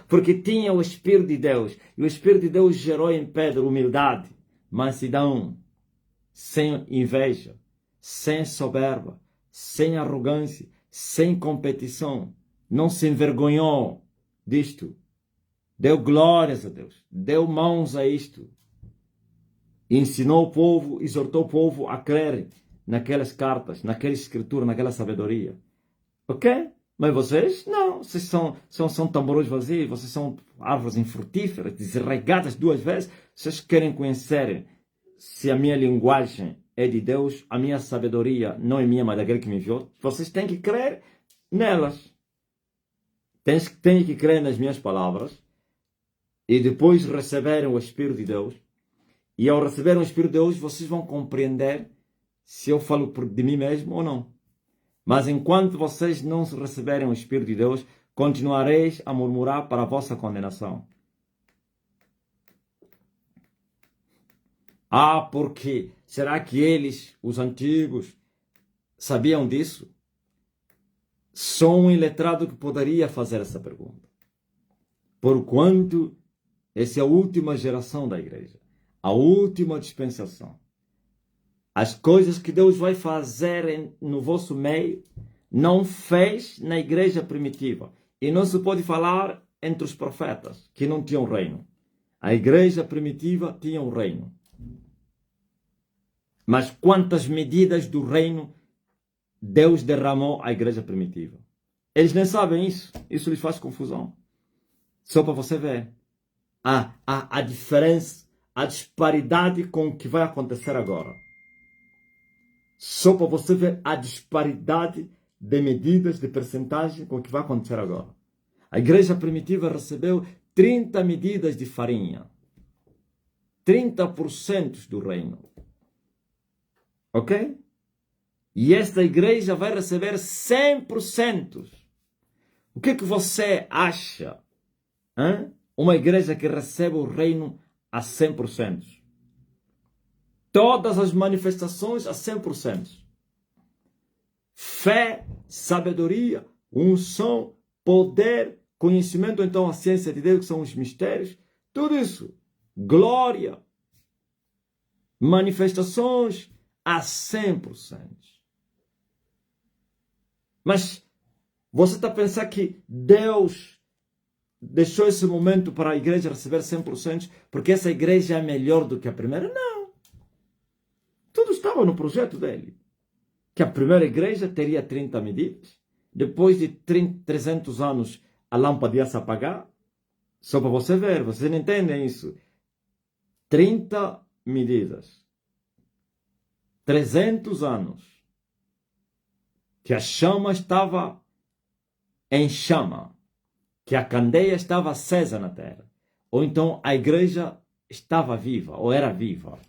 Porque tinha o Espírito de Deus. E o Espírito de Deus gerou em Pedro humildade, mansidão, sem inveja, sem soberba, sem arrogância, sem competição. Não se envergonhou disto. Deu glórias a Deus. Deu mãos a isto. Ensinou o povo, exortou o povo a crer naquelas cartas, naquela escritura, naquela sabedoria. Ok? Mas vocês, não. Vocês são tamborões vazios, vocês são árvores infrutíferas, desregadas 2 vezes. Vocês querem conhecer se a minha linguagem é de Deus, a minha sabedoria não é minha, mas daquele que me enviou. Vocês têm que crer nelas. Têm que crer nas minhas palavras e depois receberem o Espírito de Deus. E ao receber o Espírito de Deus, vocês vão compreender se eu falo de mim mesmo ou não. Mas enquanto vocês não receberem o Espírito de Deus, continuareis a murmurar para a vossa condenação. Ah, porque será que eles, os antigos, sabiam disso? Só um iletrado que poderia fazer essa pergunta. Porquanto essa é a última geração da igreja, a última dispensação. As coisas que Deus vai fazer no vosso meio, não fez na igreja primitiva. E não se pode falar entre os profetas, que não tinham reino. A igreja primitiva tinha um reino. Mas quantas medidas do reino Deus derramou à igreja primitiva? Eles nem sabem isso. Isso lhes faz confusão. Só para você ver a diferença, a disparidade com o que vai acontecer agora. Só para você ver a disparidade de medidas, de percentagem com o que vai acontecer agora. A igreja primitiva recebeu 30 medidas de farinha. 30% do reino. Ok? E esta igreja vai receber 100%. O que você acha? Uma igreja que recebe o reino a 100%. Todas as manifestações a 100%. Fé, sabedoria, unção, poder, conhecimento, então a ciência de Deus, que são os mistérios. Tudo isso. Glória. Manifestações a 100%. Mas você está a pensar que Deus deixou esse momento para a igreja receber 100% porque essa igreja é melhor do que a primeira? Não. Tudo estava no projeto dele. Que a primeira igreja teria 30 medidas. Depois de 300 anos a lâmpada ia se apagar. Só para você ver, vocês não entendem isso. 30 medidas. 300 anos. Que a chama estava em chama. Que a candeia estava acesa na terra. Ou então a igreja estava viva, ou era viva.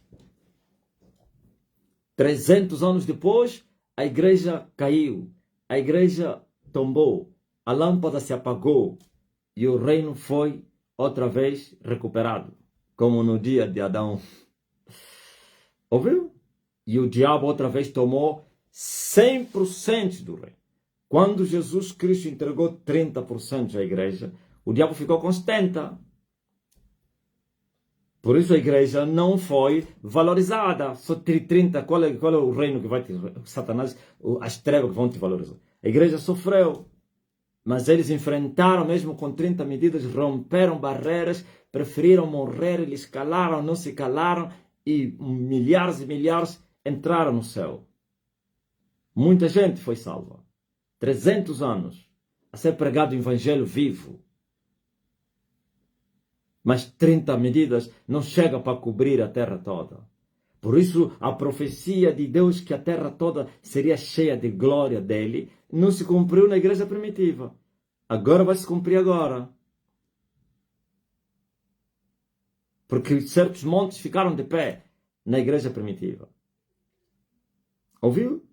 300 anos depois, a igreja caiu. A igreja tombou. A lâmpada se apagou. E o reino foi outra vez recuperado. Como no dia de Adão. Ouviu? E o diabo outra vez tomou 100% do reino. Quando Jesus Cristo entregou 30% à igreja, o diabo ficou com 70%. Por isso a igreja não foi valorizada. Só 30, qual é o reino que vai te... Satanás, as trevas que vão te valorizar. A igreja sofreu. Mas eles enfrentaram, mesmo com 30 medidas, romperam barreiras, preferiram morrer, eles calaram, não se calaram, e milhares e milhares entraram no céu. Muita gente foi salva. 300 anos a ser pregado o evangelho vivo. Mas 30 medidas não chega para cobrir a terra toda. Por isso, a profecia de Deus que a terra toda seria cheia de glória dele, não se cumpriu na igreja primitiva. Agora vai se cumprir agora. Porque certos montes ficaram de pé na igreja primitiva. Ouviu?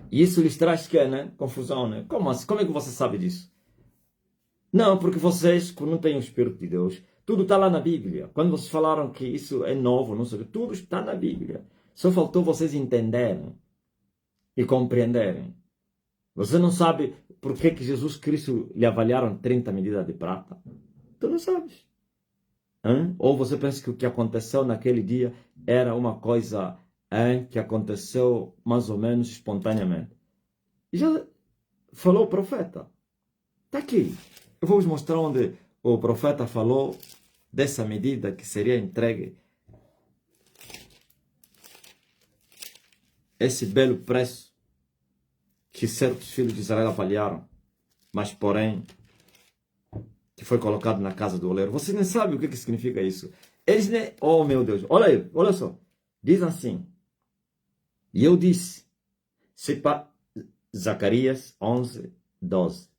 Isso lhes traz que, né? Confusão, né? Como assim? Como é que você sabe disso? Não, porque vocês não têm o Espírito de Deus. Tudo está lá na Bíblia. Quando vocês falaram que isso é novo, não sei o que, tudo está na Bíblia. Só faltou vocês entenderem e compreenderem. Você não sabe por que Jesus Cristo lhe avaliaram 30 medidas de prata? Tu não sabes. Ou você pensa que o que aconteceu naquele dia era uma coisa que aconteceu mais ou menos espontaneamente? Já falou o profeta. Está aqui. Eu vou vos mostrar onde o profeta falou dessa medida que seria entregue. Esse belo preço que certos filhos de Israel avaliaram, mas porém que foi colocado na casa do oleiro. Você nem sabe o que significa isso. Eles nem... Oh meu Deus, olha aí, olha só. Diz assim: e eu disse, Zacarias 11, 12.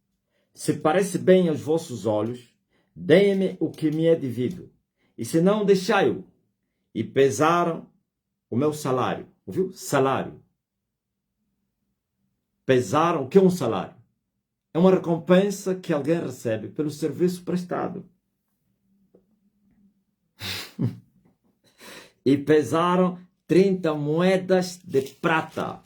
Se parece bem aos vossos olhos, deem-me o que me é devido. E se não, deixai-o. E pesaram o meu salário. Ouviu? Salário. Pesaram. O que é um salário? É uma recompensa que alguém recebe pelo serviço prestado. E pesaram 30 moedas de prata.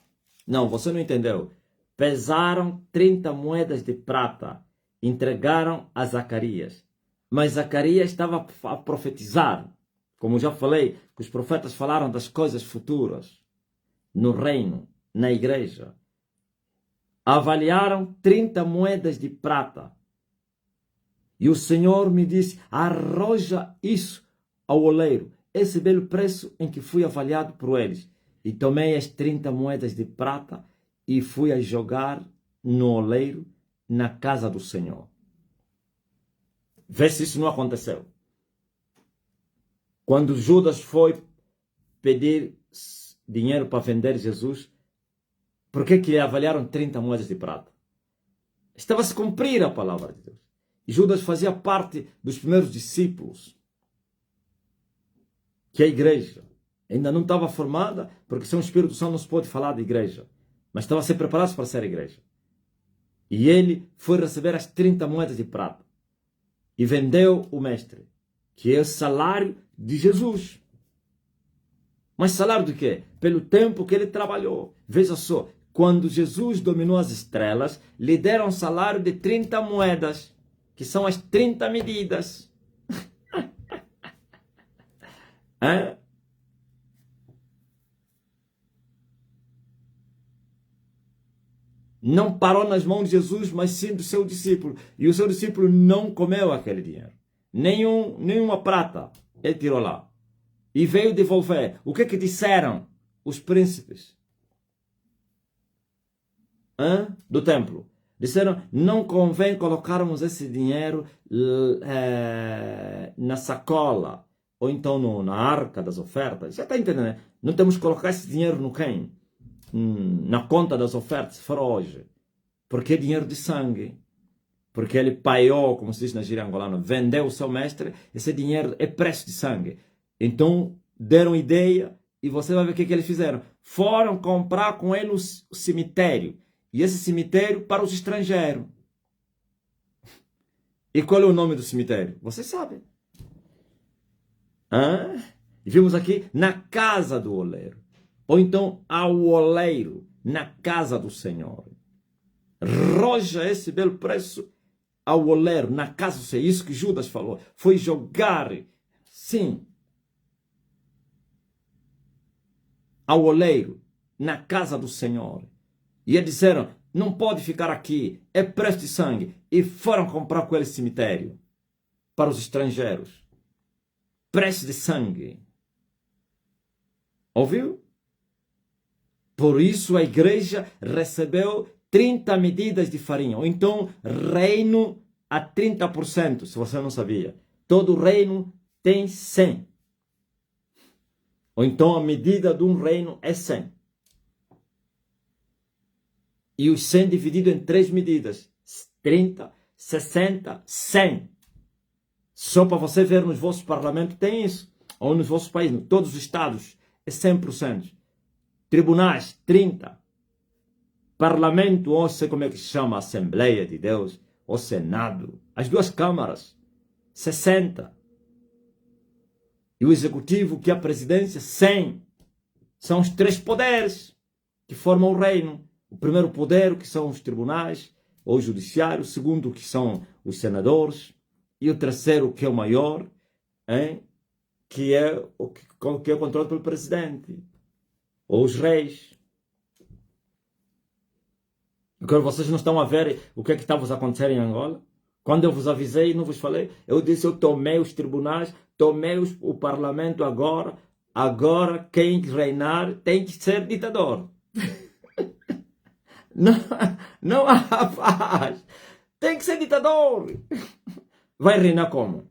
Não, você não entendeu. Pesaram 30 moedas de prata. Entregaram a Zacarias. Mas Zacarias estava a profetizar. Como já falei, que os profetas falaram das coisas futuras. No reino, na igreja. Avaliaram 30 moedas de prata. E o Senhor me disse, arroja isso ao oleiro. Esse belo preço em que fui avaliado por eles. E tomei as 30 moedas de prata e fui a jogar no oleiro na casa do Senhor. Vê se isso não aconteceu. Quando Judas foi pedir dinheiro para vender Jesus, por que lhe avaliaram 30 moedas de prata? Estava a se cumprir a palavra de Deus. E Judas fazia parte dos primeiros discípulos. Que a igreja ainda não estava formada, porque sem o Espírito Santo não se pode falar de igreja. Mas estava a ser preparado para ser igreja. E ele foi receber as 30 moedas de prata. E vendeu o mestre, que é o salário de Jesus. Mas salário de quê? Pelo tempo que ele trabalhou. Veja só, quando Jesus dominou as estrelas, lhe deram um salário de 30 moedas, que são as 30 medidas. Não parou nas mãos de Jesus, mas sim do seu discípulo. E o seu discípulo não comeu aquele dinheiro. Nenhuma prata ele tirou lá. E veio devolver. O que disseram os príncipes do templo? Disseram, não convém colocarmos esse dinheiro na sacola, ou então na arca das ofertas. Já está entendendo, né? Não temos que colocar esse dinheiro no quem? Na conta das ofertas, for hoje. Porque é dinheiro de sangue. Porque ele paiou, como se diz na gíria angolana, vendeu o seu mestre, esse dinheiro é preço de sangue. Então, deram ideia, e você vai ver o que eles fizeram. Foram comprar com ele o cemitério. E esse cemitério para os estrangeiros. E qual é o nome do cemitério? Você sabe. Hã? E vimos aqui na casa do oleiro. Ou então ao oleiro, na casa do Senhor. Roja esse belo preço ao oleiro, na casa do Senhor. Isso que Judas falou. Foi jogar, sim, ao oleiro, na casa do Senhor. E eles disseram, não pode ficar aqui, é preço de sangue. E foram comprar com ele cemitério para os estrangeiros. Preço de sangue. Ouviu? Por isso a igreja recebeu 30 medidas de farinha. Ou então reino a 30%, se você não sabia. Todo reino tem 100. Ou então a medida de um reino é 100. E os 100 dividido em 3 medidas. 30, 60, 100. Só para você ver nos vossos parlamentos tem isso. Ou nos vossos países, em todos os estados, é 100%. Tribunais, 30. Parlamento, ou sei como é que se chama, Assembleia de Deus, ou Senado, as duas câmaras, 60. E o Executivo, que é a presidência, 100. São os 3 poderes que formam o reino. O primeiro poder, que são os tribunais, ou o judiciário. O segundo, que são os senadores. E o terceiro, que é o maior, que é o que é controlado pelo presidente. Ou os reis. Agora vocês não estão a ver o que é que estava a acontecer em Angola? Quando eu vos avisei e não vos falei, eu disse, eu tomei os tribunais, tomei o parlamento agora. Agora quem reinar tem que ser ditador. Não, não há paz. Tem que ser ditador. Vai reinar como?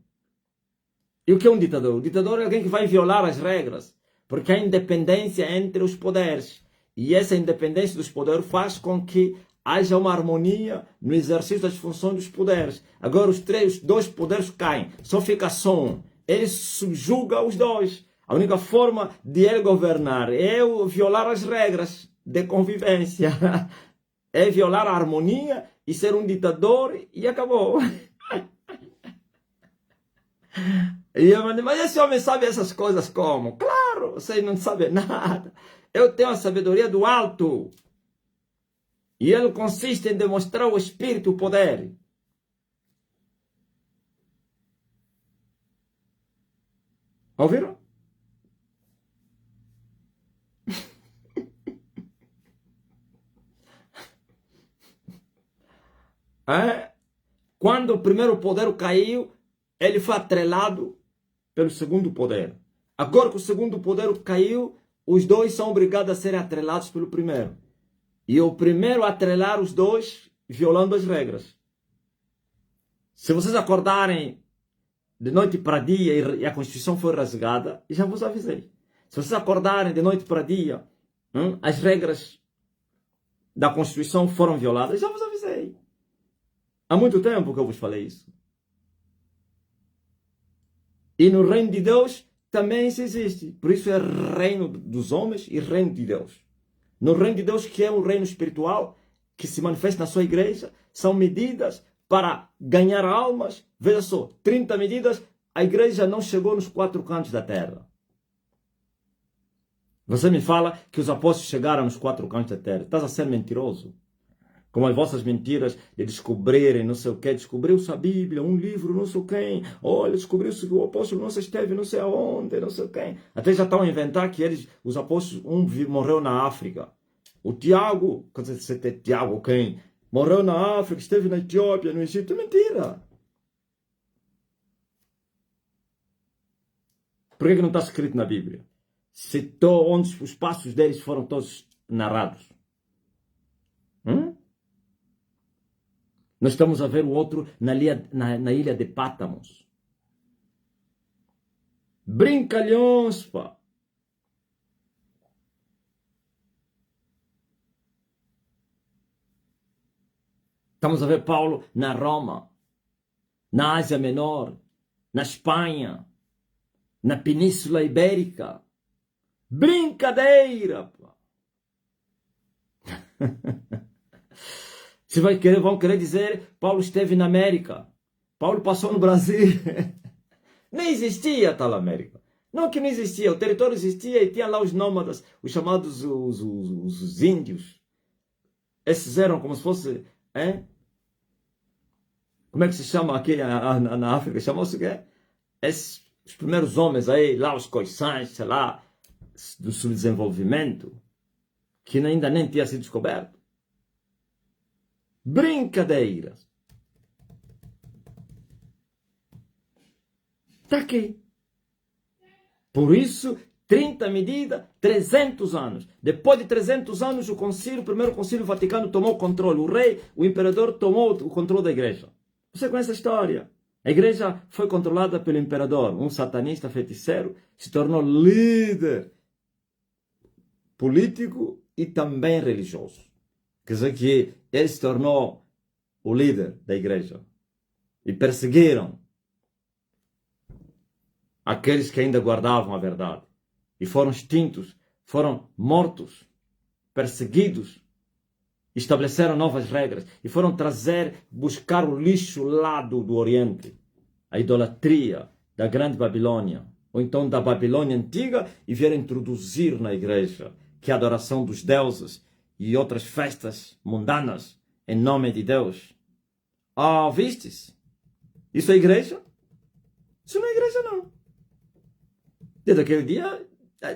E o que é um ditador? O ditador é alguém que vai violar as regras. Porque há independência entre os poderes. E essa independência dos poderes faz com que haja uma harmonia no exercício das funções dos poderes. Agora os 2 poderes caem. Só fica só um. Ele subjuga os 2. A única forma de ele governar é violar as regras de convivência. É violar a harmonia e ser um ditador e acabou. E eu falei, mas esse homem sabe essas coisas como? Claro, você não sabe nada. Eu tenho a sabedoria do alto. E ele consiste em demonstrar o espírito, o poder. Ouviram? Quando o primeiro poder caiu, ele foi atrelado pelo segundo poder. Agora que o segundo poder caiu, os 2 são obrigados a serem atrelados pelo primeiro. E o primeiro a atrelar os 2, violando as regras. Se vocês acordarem de noite para dia e a Constituição foi rasgada, já vos avisei. Se vocês acordarem de noite para dia, as regras da Constituição foram violadas, já vos avisei. Há muito tempo que eu vos falei isso. E no reino de Deus também isso existe. Por isso é reino dos homens e reino de Deus. No reino de Deus, que é um reino espiritual, que se manifesta na sua igreja, são medidas para ganhar almas. Veja só, 30 medidas, a igreja não chegou nos 4 cantos da terra. Você me fala que os apóstolos chegaram nos 4 cantos da terra. Estás a ser mentiroso? Como as vossas mentiras de descobrirem não sei o que, descobriu-se a Bíblia, um livro, não sei quem. Olha, descobriu-se que o apóstolo não se esteve não sei aonde, não sei quem. Até já estão a inventar que os apóstolos, morreu na África. O Tiago, quando você tem Tiago quem? Morreu na África, esteve na Etiópia, no Egito. Mentira. Por que não está escrito na Bíblia? Citou onde os passos deles foram todos narrados. Nós estamos a ver o outro na ilha de Pátamos. Brincalhões, pá. Estamos a ver Paulo na Roma, na Ásia Menor, na Espanha, na Península Ibérica. Brincadeira, pá. Vão querer dizer, Paulo esteve na América. Paulo passou no Brasil. Nem existia tal América. Não que não existia, o território existia e tinha lá os nômadas, os chamados os índios. Esses eram como se fosse, hein? Como é que se chama aqui na África? Chamou-se o quê? Os primeiros homens aí, lá os coiçães, sei lá, do subdesenvolvimento, que ainda nem tinha sido descoberto. Brincadeiras. Está aqui. Por isso, 30 medidas, 300 anos. Depois de 300 anos, o primeiro concílio Vaticano tomou o controle. O rei, o imperador tomou o controle da igreja. Você conhece a história? A igreja foi controlada pelo imperador, um satanista feiticeiro, se tornou líder político e também religioso. Quer dizer que ele se tornou o líder da igreja. E perseguiram aqueles que ainda guardavam a verdade. E foram extintos, foram mortos, perseguidos. Estabeleceram novas regras e foram buscar o lixo lá do Oriente. A idolatria da Grande Babilônia, ou então da Babilônia Antiga, e vieram introduzir na igreja que a adoração dos deuses e outras festas mundanas em nome de Deus. Ah, vistes? Isso é igreja? Isso não é igreja, não. Desde aquele dia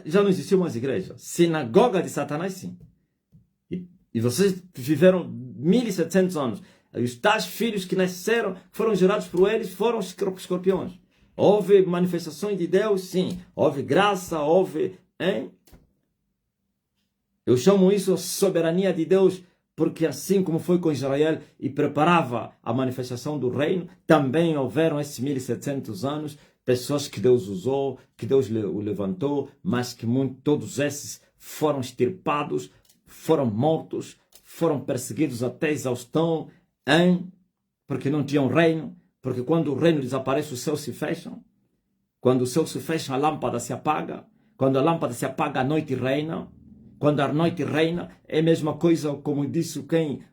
já não existiu mais igreja. Sinagoga de Satanás, sim. E vocês viveram 1700 anos. Os tais filhos que nasceram, foram gerados por eles, foram escorpiões. Houve manifestações de Deus, sim. Houve graça, houve... Hein? Eu chamo isso soberania de Deus, porque assim como foi com Israel e preparava a manifestação do reino, também houveram esses 1700 anos, pessoas que Deus usou, que Deus o levantou, mas que todos esses foram extirpados, foram mortos, foram perseguidos até exaustão, porque não tinham reino, porque quando o reino desaparece, os céus se fecham. Quando os céus se fecham, a lâmpada se apaga. Quando a lâmpada se apaga, a noite reina. Quando a noite reina, é a mesma coisa como disse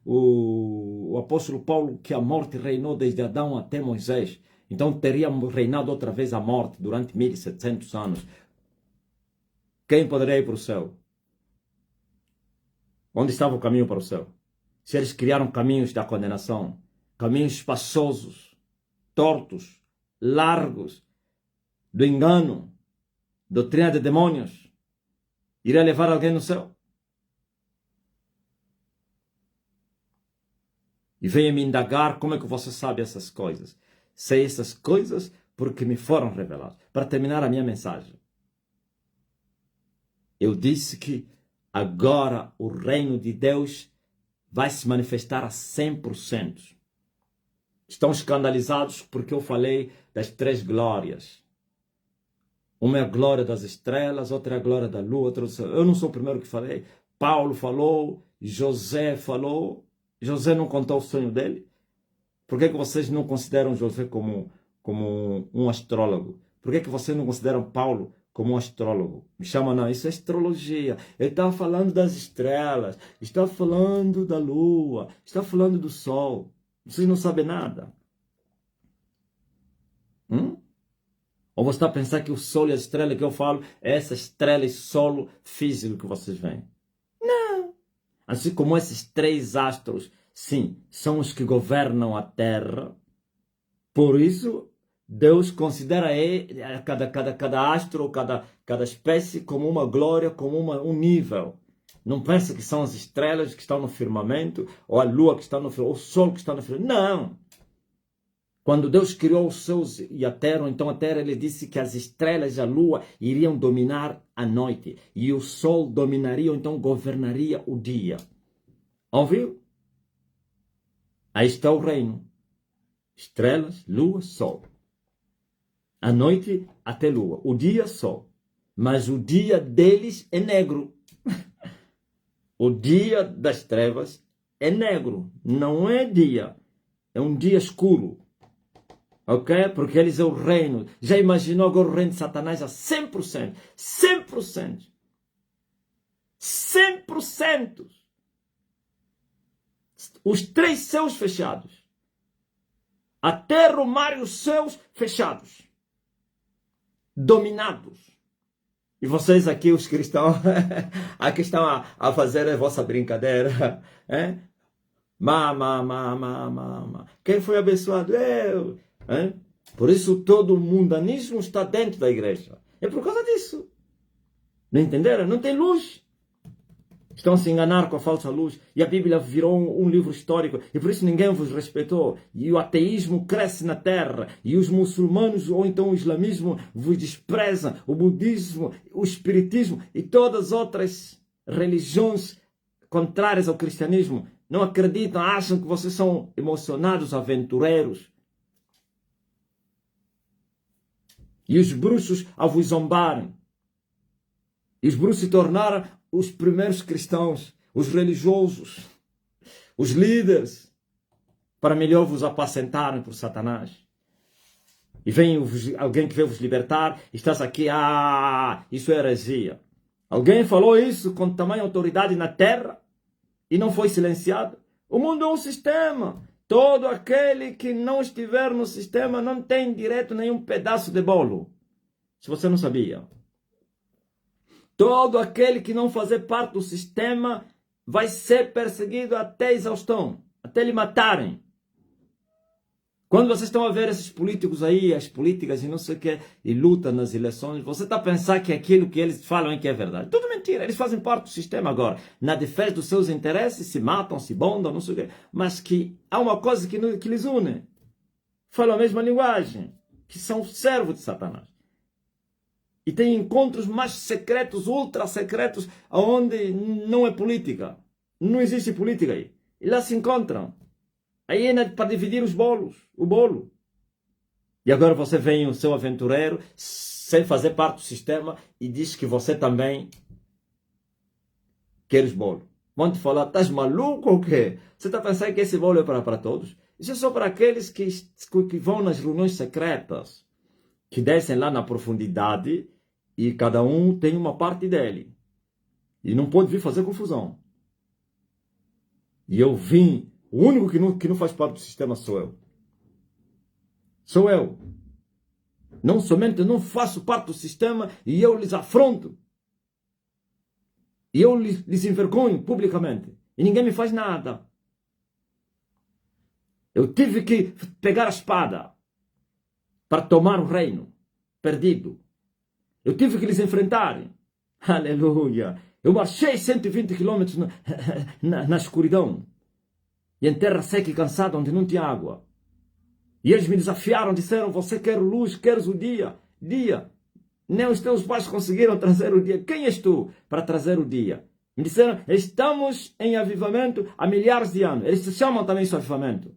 o apóstolo Paulo, que a morte reinou desde Adão até Moisés. Então teríamos reinado outra vez a morte durante 1700 anos. Quem poderia ir para o céu? Onde estava o caminho para o céu? Se eles criaram caminhos da condenação, caminhos espaçosos, tortos, largos, do engano, doutrina de demônios, iria levar alguém no céu? E venha me indagar como é que você sabe essas coisas. Sei essas coisas porque me foram reveladas. Para terminar a minha mensagem, eu disse que agora o reino de Deus vai se manifestar a 100%. Estão escandalizados porque eu falei das 3 glórias. Uma é a glória das estrelas, outra é a glória da lua, outra... Eu não sou o primeiro que falei. Paulo falou, José falou. José não contou o sonho dele. Por que vocês não consideram José como um astrólogo? Por que vocês não consideram Paulo como um astrólogo? Me chama, não, isso é astrologia. Ele está falando das estrelas, está falando da lua, está falando do sol. Vocês não sabem nada. Ou você está a pensar que o sol e as estrelas que eu falo é essa estrela e solo físico que vocês veem? Não. Assim como esses 3 astros, sim, são os que governam a Terra. Por isso, Deus considera cada astro, cada espécie como uma glória, como um nível. Não pensa que são as estrelas que estão no firmamento, ou a lua que está no firmamento, ou o sol que está no firmamento. Não! Quando Deus criou os céus e a terra, então a terra, ele disse que as estrelas e a lua iriam dominar a noite. E o sol dominaria, então governaria o dia. Ouviu? Aí está o reino. Estrelas, lua, sol. A noite até lua. O dia, sol. Mas o dia deles é negro. O dia das trevas é negro. Não é dia. É um dia escuro. Ok? Porque eles é o reino. Já imaginou agora o reino de Satanás a 100%? 100%. 100%. Os 3 céus fechados. A terra, o mar e os céus fechados. Dominados. E vocês aqui, os cristãos, aqui estão a fazer a vossa brincadeira. Hein? Quem foi abençoado? Eu. Hein? Por isso todo o mundanismo está dentro da igreja. É por causa disso. Não entenderam? Não tem luz. Estão a se enganar com a falsa luz. E a Bíblia virou um livro histórico. E por isso ninguém vos respeitou. E o ateísmo cresce na terra. E os muçulmanos, ou então o islamismo, vos desprezam. O budismo, o espiritismo e todas as outras religiões contrárias ao cristianismo não acreditam, acham que vocês são emocionados, aventureiros. E os bruxos a vos zombarem. E os bruxos se tornaram os primeiros cristãos, os religiosos, os líderes, para melhor vos apacentarem por Satanás. E vem alguém que veio vos libertar, e estás aqui, isso é heresia. Alguém falou isso com tamanha autoridade na terra e não foi silenciado. O mundo é um sistema. Todo aquele que não estiver no sistema não tem direito a nenhum pedaço de bolo. Se você não sabia. Todo aquele que não fazer parte do sistema vai ser perseguido até exaustão, até lhe matarem. Quando vocês estão a ver esses políticos aí, as políticas e não sei o que, e lutam nas eleições, você está a pensar que aquilo que eles falam é que é verdade. Tudo mentira, eles fazem parte do sistema agora. Na defesa dos seus interesses, se matam, se bondam, não sei o que. Mas que há uma coisa que lhes une. Falam a mesma linguagem, que são servos de Satanás. E tem encontros mais secretos, ultra secretos, onde não é política. Não existe política aí. E lá se encontram. Aí é para dividir o bolo. E agora você vem o seu aventureiro, sem fazer parte do sistema, e diz que você também quer os bolos. Vão te falar, estás maluco ou quê? Você está pensando que esse bolo é para todos? Isso é só para aqueles que vão nas reuniões secretas, que descem lá na profundidade, e cada um tem uma parte dele. E não pode vir fazer confusão. E eu vim. O único que não faz parte do sistema sou eu. Sou eu. Não somente não faço parte do sistema e eu lhes afronto. E eu lhes envergonho publicamente. E ninguém me faz nada. Eu tive que pegar a espada para tomar o reino perdido. Eu tive que lhes enfrentar. Aleluia. Eu marchei 120 quilômetros na escuridão. E em terra seca e cansada, onde não tinha água. E eles me desafiaram, disseram, você quer luz, queres o dia? Dia. Nem os teus pais conseguiram trazer o dia. Quem és tu para trazer o dia? Me disseram, estamos em avivamento há milhares de anos. Eles se chamam também isso avivamento.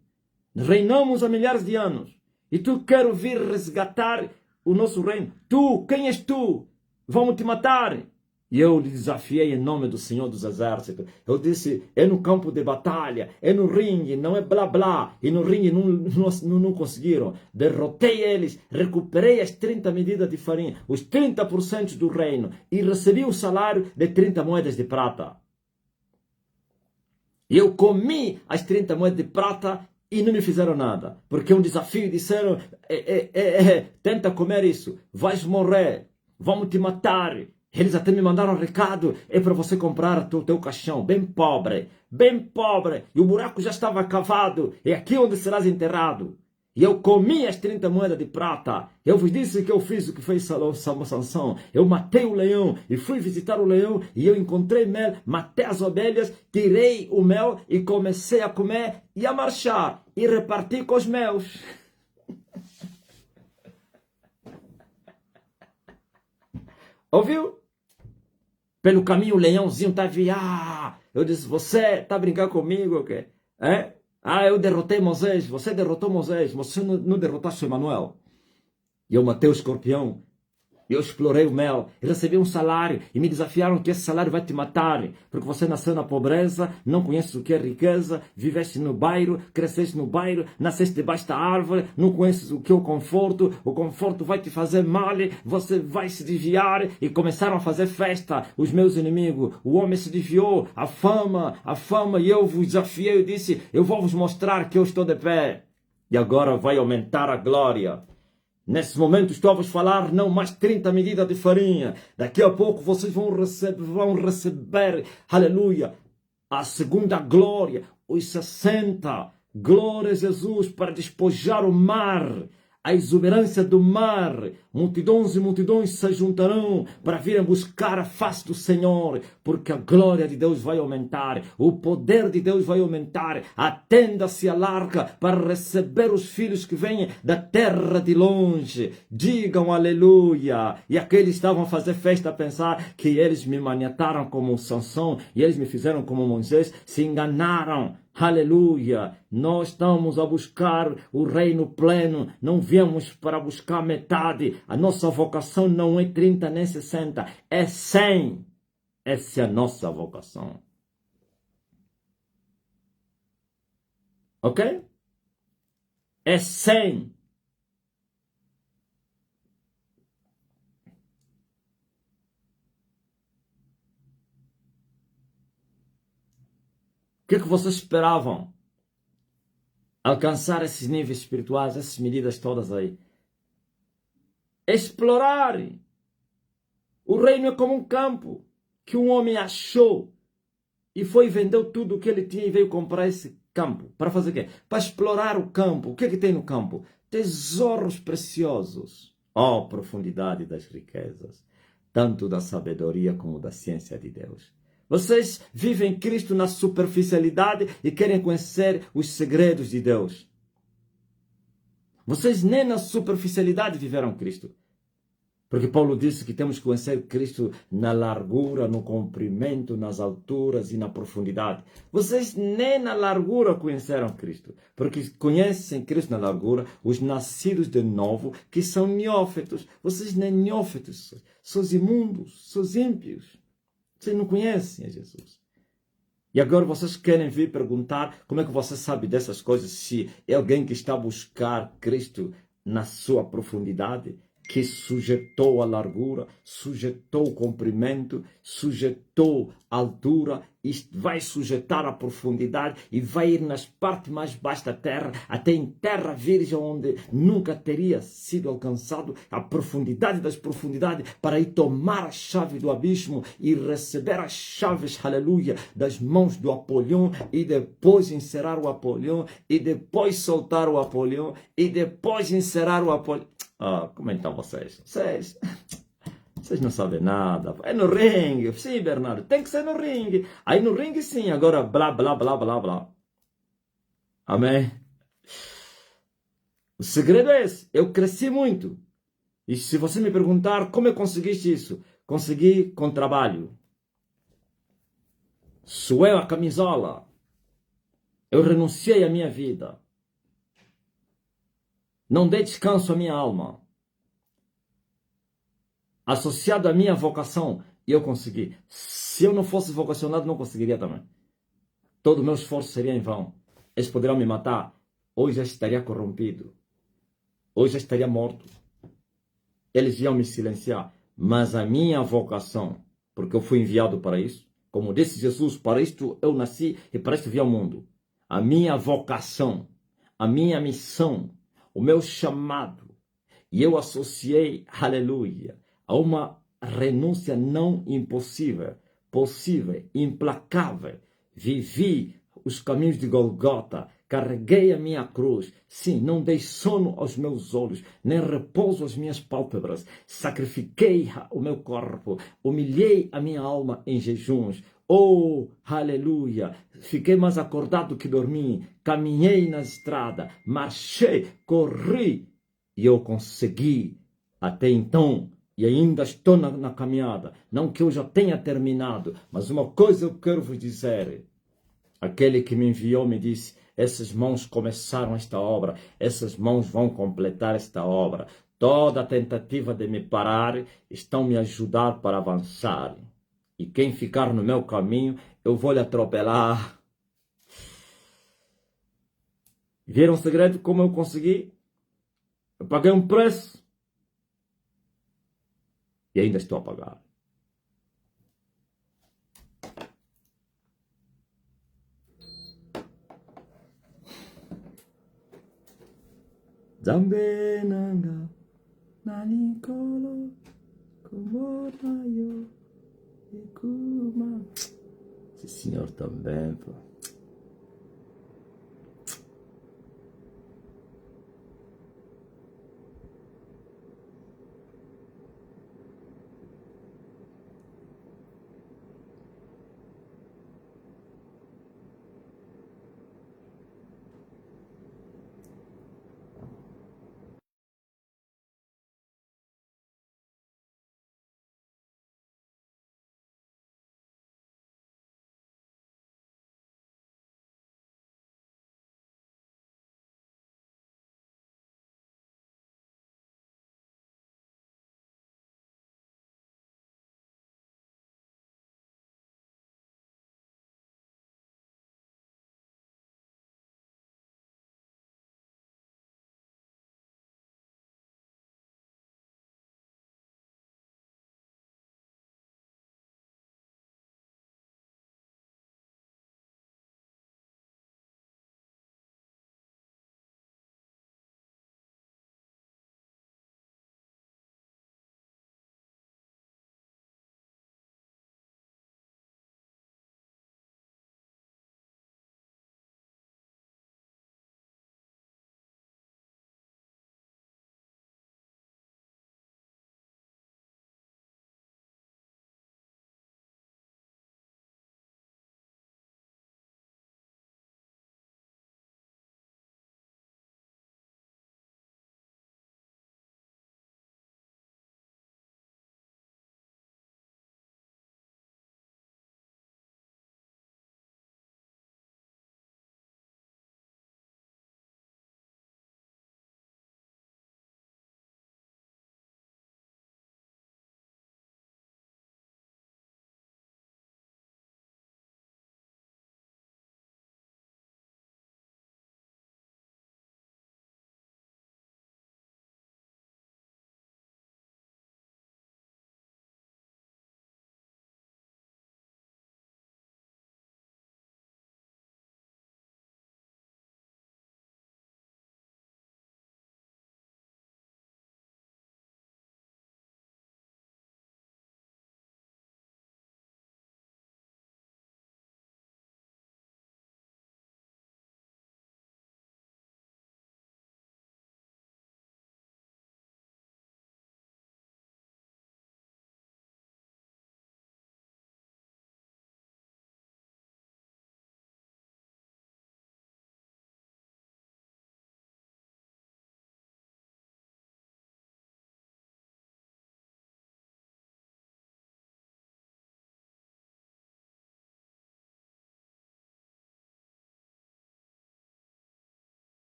Reinamos há milhares de anos. E tu queres vir resgatar o nosso reino. Tu, quem és tu? Vamos te matar. E eu lhe desafiei em nome do Senhor dos Exércitos. Eu disse, é no campo de batalha, é no ringue, não é blá blá. E no ringue não conseguiram. Derrotei eles, recuperei as 30 medidas de farinha, os 30% do reino. E recebi o salário de 30 moedas de prata. E eu comi as 30 moedas de prata e não me fizeram nada. Porque um desafio, disseram, tenta comer isso, vais morrer, vamos te matar. Eles até me mandaram um recado, é para você comprar o teu caixão, bem pobre, e o buraco já estava cavado, é aqui onde serás enterrado. E eu comi as 30 moedas de prata, eu vos disse que eu fiz o que fez Sansão, eu matei o leão, e fui visitar o leão, e eu encontrei mel, matei as ovelhas, tirei o mel, e comecei a comer, e a marchar, e reparti com os meus. Ouviu? Pelo caminho o leãozinho tá vindo. Eu disse, você tá brincando comigo o quê? É? Eu derrotei Moisés, você derrotou Moisés, você não derrotaste Emanuel. E eu matei o escorpião, eu explorei o mel, e recebi um salário, e me desafiaram que esse salário vai te matar, porque você nasceu na pobreza, não conheces o que é riqueza, viveste no bairro, cresceste no bairro, nasceste debaixo da árvore, não conheces o que é o conforto vai te fazer mal, você vai se desviar, e começaram a fazer festa, os meus inimigos, o homem se desviou, a fama, e eu vos desafiei, eu disse, eu vou vos mostrar que eu estou de pé, e agora vai aumentar a glória. Nesse momento estou a vos falar, não mais 30 medidas de farinha. Daqui a pouco vocês vão receber, aleluia, a segunda glória, os 60. Glória a Jesus, para despojar o mar, a exuberância do mar. Multidões e multidões se juntarão para virem buscar a face do Senhor, porque a glória de Deus vai aumentar, o poder de Deus vai aumentar, a tenda se alarga para receber os filhos que vêm da terra de longe. Digam aleluia. E aqueles estavam a fazer festa a pensar que eles me maniataram como Sansão e eles me fizeram como Moisés, se enganaram. Aleluia, nós estamos a buscar o reino pleno, não viemos para buscar metade. A nossa vocação não é 30 nem 60, é 100. Essa é a nossa vocação. Ok? É 100. O que vocês esperavam? Alcançar esses níveis espirituais, essas medidas todas aí. Explorar. O reino é como um campo que um homem achou e foi e vendeu tudo o que ele tinha e veio comprar esse campo. Para fazer o quê? Para explorar o campo. O que tem no campo? Tesouros preciosos. Oh, profundidade das riquezas, tanto da sabedoria como da ciência de Deus. Vocês vivem Cristo na superficialidade e querem conhecer os segredos de Deus. Vocês nem na superficialidade viveram Cristo. Porque Paulo disse que temos que conhecer Cristo na largura, no comprimento, nas alturas e na profundidade. Vocês nem na largura conheceram Cristo. Porque conhecem Cristo na largura os nascidos de novo, que são neófitos. Vocês nem neófitos, são imundos, são ímpios. Vocês não conhecem a Jesus. E agora vocês querem vir perguntar como é que você sabe dessas coisas, se é alguém que está a buscar Cristo na sua profundidade, que sujeitou a largura, sujeitou o comprimento, sujeitou a altura, e vai sujeitar a profundidade e vai ir nas partes mais baixas da terra, até em terra virgem, onde nunca teria sido alcançado a profundidade das profundidades, para ir tomar a chave do abismo e receber as chaves, aleluia, das mãos do Apolião, e depois encerrar o Apolião, e depois soltar o Apolião, e depois encerrar o Apolião. Como então vocês? Vocês não sabem nada. É no ringue. Sim, Bernardo, tem que ser no ringue. Aí no ringue sim, agora blá, blá, blá, blá, blá. Amém? O segredo é esse. Eu cresci muito. E se você me perguntar como eu conseguiste isso, consegui com trabalho. Suei a camisola. Eu renunciei à minha vida. Não dei descanso à minha alma. Associado à minha vocação, eu consegui. Se eu não fosse vocacionado, não conseguiria também. Todo o meu esforço seria em vão. Eles poderiam me matar. Hoje já estaria corrompido. Hoje já estaria morto. Eles iam me silenciar. Mas a minha vocação, porque eu fui enviado para isso, como disse Jesus, para isto eu nasci e para isto vim ao mundo. A minha vocação, a minha missão, o meu chamado, e eu associei, aleluia, a uma renúncia não impossível, possível, implacável. Vivi os caminhos de Golgota, carreguei a minha cruz. Sim, não dei sono aos meus olhos, nem repouso às minhas pálpebras. Sacrifiquei o meu corpo, humilhei a minha alma em jejuns. Oh, aleluia! Fiquei mais acordado que dormi. Caminhei na estrada, marchei, corri. E eu consegui, até então, e ainda estou na caminhada. Não que eu já tenha terminado, mas uma coisa eu quero vos dizer. Aquele que me enviou me disse, essas mãos começaram esta obra, essas mãos vão completar esta obra. Toda a tentativa de me parar estão me ajudar para avançar. E quem ficar no meu caminho, eu vou lhe atropelar. Viram o segredo como eu consegui? Eu paguei um preço. E ainda estou a pagar. Zambe nanga, Nalinkolo, Kumonayo, Ekuma. Esse senhor também, pô.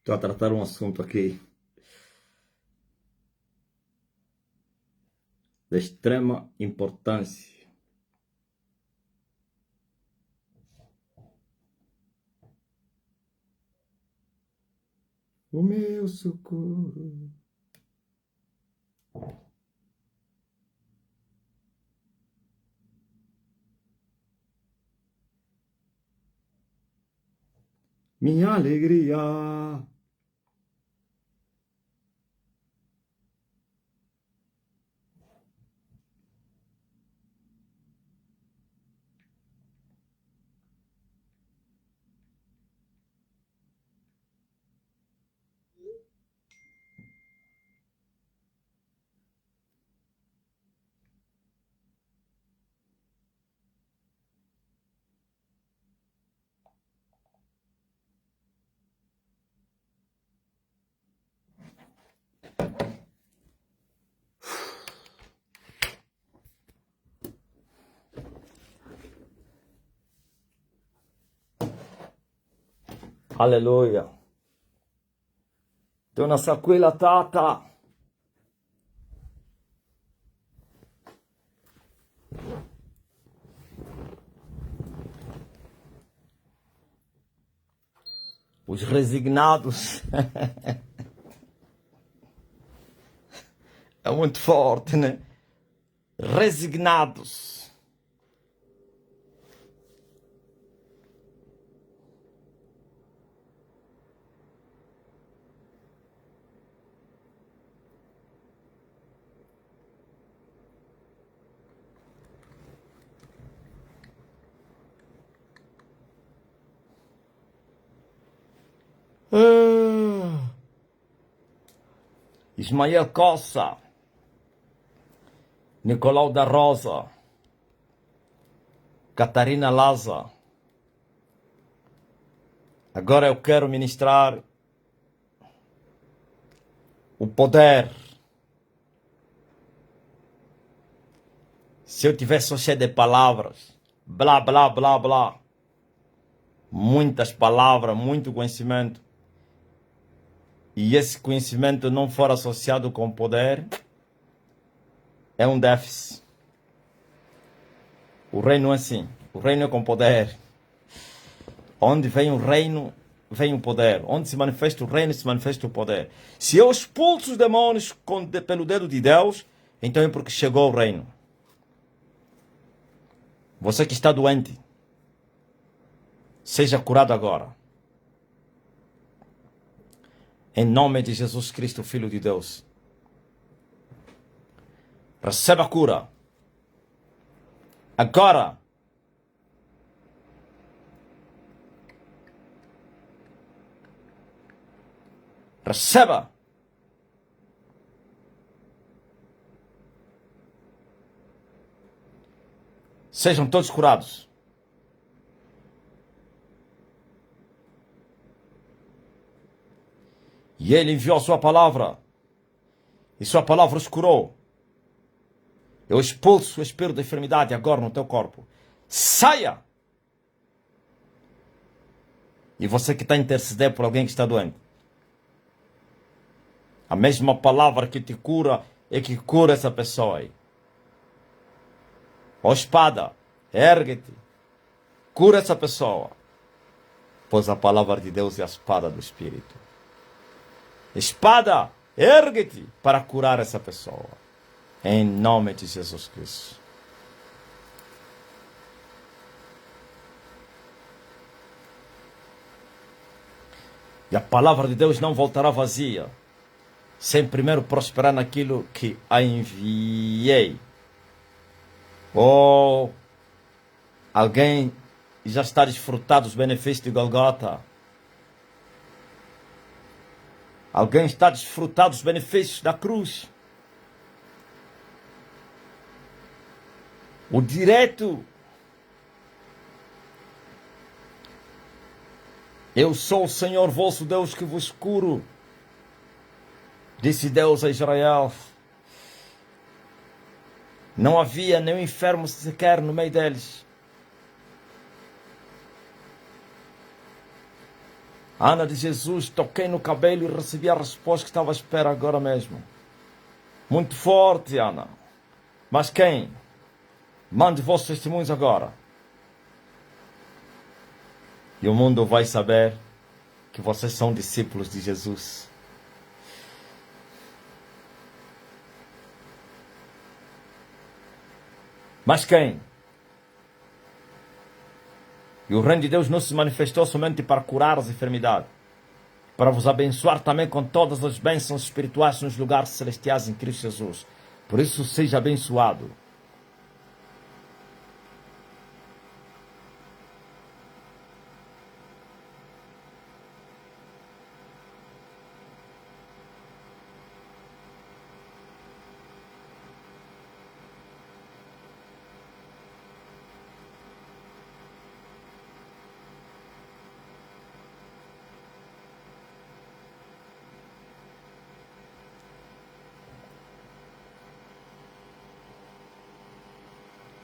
Estou a tratar um assunto aqui de extrema importância. O meu socorro. Minha alegria. Aleluia. Dona Saquela Tata. Os resignados. É muito forte, né? Resignados. Ismael Cossa, Nicolau da Rosa, Catarina Laza. Agora eu quero ministrar o poder. Se eu tivesse só cheio de palavras, blá, blá, blá, blá, muitas palavras, muito conhecimento, e esse conhecimento não for associado com poder, é um déficit. O reino é assim. O reino é com poder. Onde vem o reino, vem o poder. Onde se manifesta o reino, se manifesta o poder. Se eu expulso os demônios pelo dedo de Deus, então é porque chegou o reino. Você que está doente, seja curado agora. Em nome de Jesus Cristo, Filho de Deus. Receba a cura. Agora. Receba. Sejam todos curados. E Ele enviou a sua palavra. E sua palavra os curou. Eu expulso o espírito da enfermidade agora no teu corpo. Saia! E você que está a interceder por alguém que está doente. A mesma palavra que te cura é que cura essa pessoa aí. Ó espada, ergue-te. Cura essa pessoa. Pois a palavra de Deus é a espada do Espírito. Espada, ergue-te para curar essa pessoa. Em nome de Jesus Cristo. E a palavra de Deus não voltará vazia, sem primeiro prosperar naquilo que a enviei. Ou alguém já está desfrutando dos benefícios de Golgota. Alguém está desfrutando dos benefícios da cruz. O direito. Eu sou o Senhor vosso Deus que vos curo, disse Deus a Israel. Não havia nenhum enfermo sequer no meio deles. Ana de Jesus, toquei no cabelo e recebi a resposta que estava à espera agora mesmo. Muito forte, Ana. Mas quem? Mande vossos testemunhos agora. E o mundo vai saber que vocês são discípulos de Jesus. Mas quem? E o reino de Deus não se manifestou somente para curar as enfermidades, para vos abençoar também com todas as bênçãos espirituais nos lugares celestiais em Cristo Jesus. Por isso seja abençoado.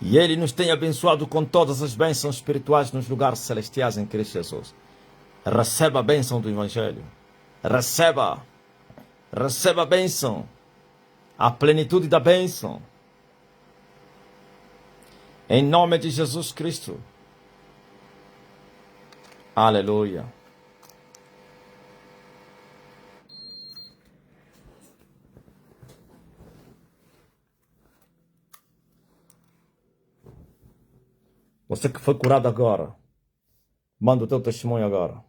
E Ele nos tem abençoado com todas as bênçãos espirituais nos lugares celestiais em Cristo Jesus. Receba a bênção do Evangelho. Receba. Receba a bênção. A plenitude da bênção. Em nome de Jesus Cristo. Aleluia. Você que foi curado agora, manda o teu testemunho agora.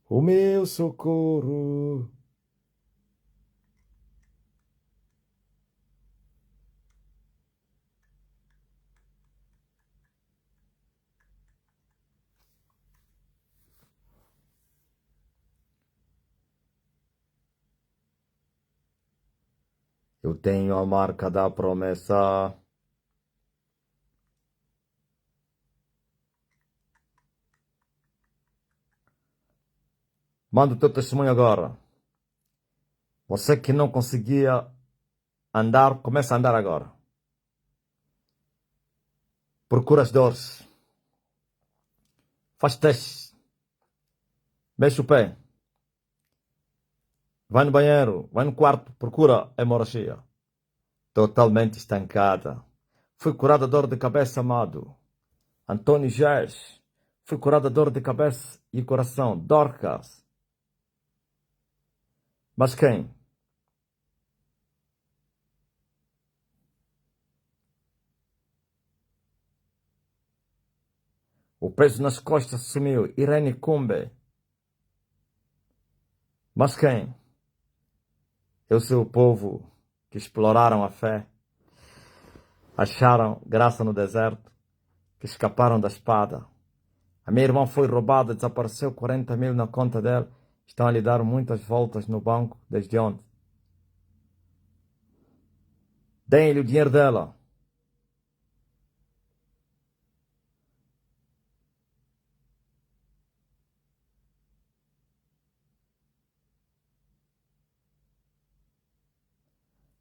O meu socorro. Eu tenho a marca da promessa. Manda o teu testemunho agora. Você que não conseguia andar, começa a andar agora. Procura as dores. Faz testes. Mexe o pé. Vai no banheiro. Vai no quarto. Procura a hemorragia. Totalmente estancada. Fui curada da dor de cabeça, amado. Antônio Gés. Fui curada da dor de cabeça e coração. Dorcas. Mas quem? O peso nas costas sumiu. Irene Cumbe. Mas quem? Eu sou o povo que exploraram a fé, acharam graça no deserto, que escaparam da espada. A minha irmã foi roubada, desapareceu 40 mil na conta dela. Estão a lhe dar muitas voltas no banco. Desde onde? Deem-lhe o dinheiro dela.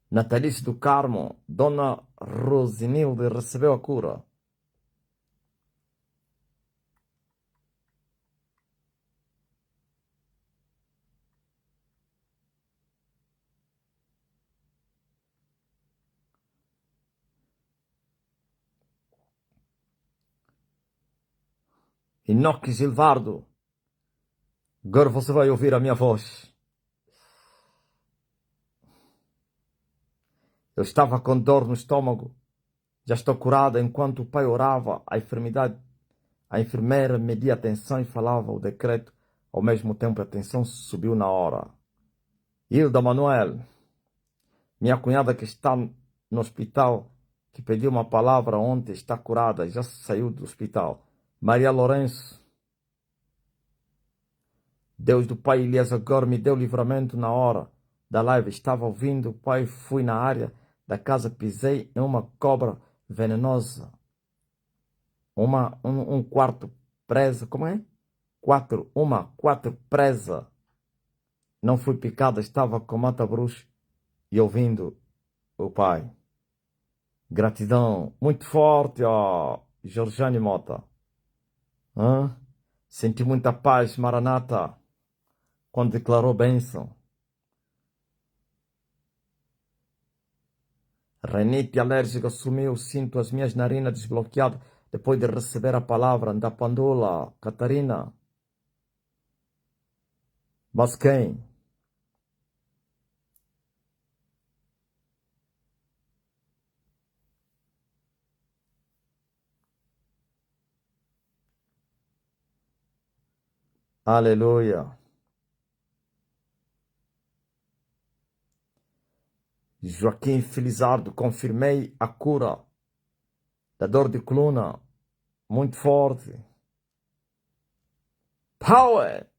Natalice do Carmo, Dona Rosinilde recebeu a cura. Inoque Gilvardo, agora você vai ouvir a minha voz. Eu estava com dor no estômago. Já estou curada. Enquanto o pai orava, a enfermeira media a tensão e falava o decreto. Ao mesmo tempo, a tensão subiu na hora. Hilda Manuel, minha cunhada que está no hospital, que pediu uma palavra ontem, está curada, já saiu do hospital. Maria Lourenço, Deus do Pai Elias agora me deu livramento na hora da live. Estava ouvindo o pai, fui na área da casa, pisei em uma cobra venenosa. Um quarto presa, como é? Quatro presa. Não fui picada, estava com mata-bruxo e ouvindo o pai. Gratidão muito forte, ó, Georgiane Mota. Hã? Senti muita paz, Maranata, quando declarou bênção. Renite alérgica sumiu, sinto as minhas narinas desbloqueadas depois de receber a palavra da Pandula, Catarina. Mas quem? Aleluia. Joaquim Felizardo, confirmei a cura da dor de coluna, muito forte. Power!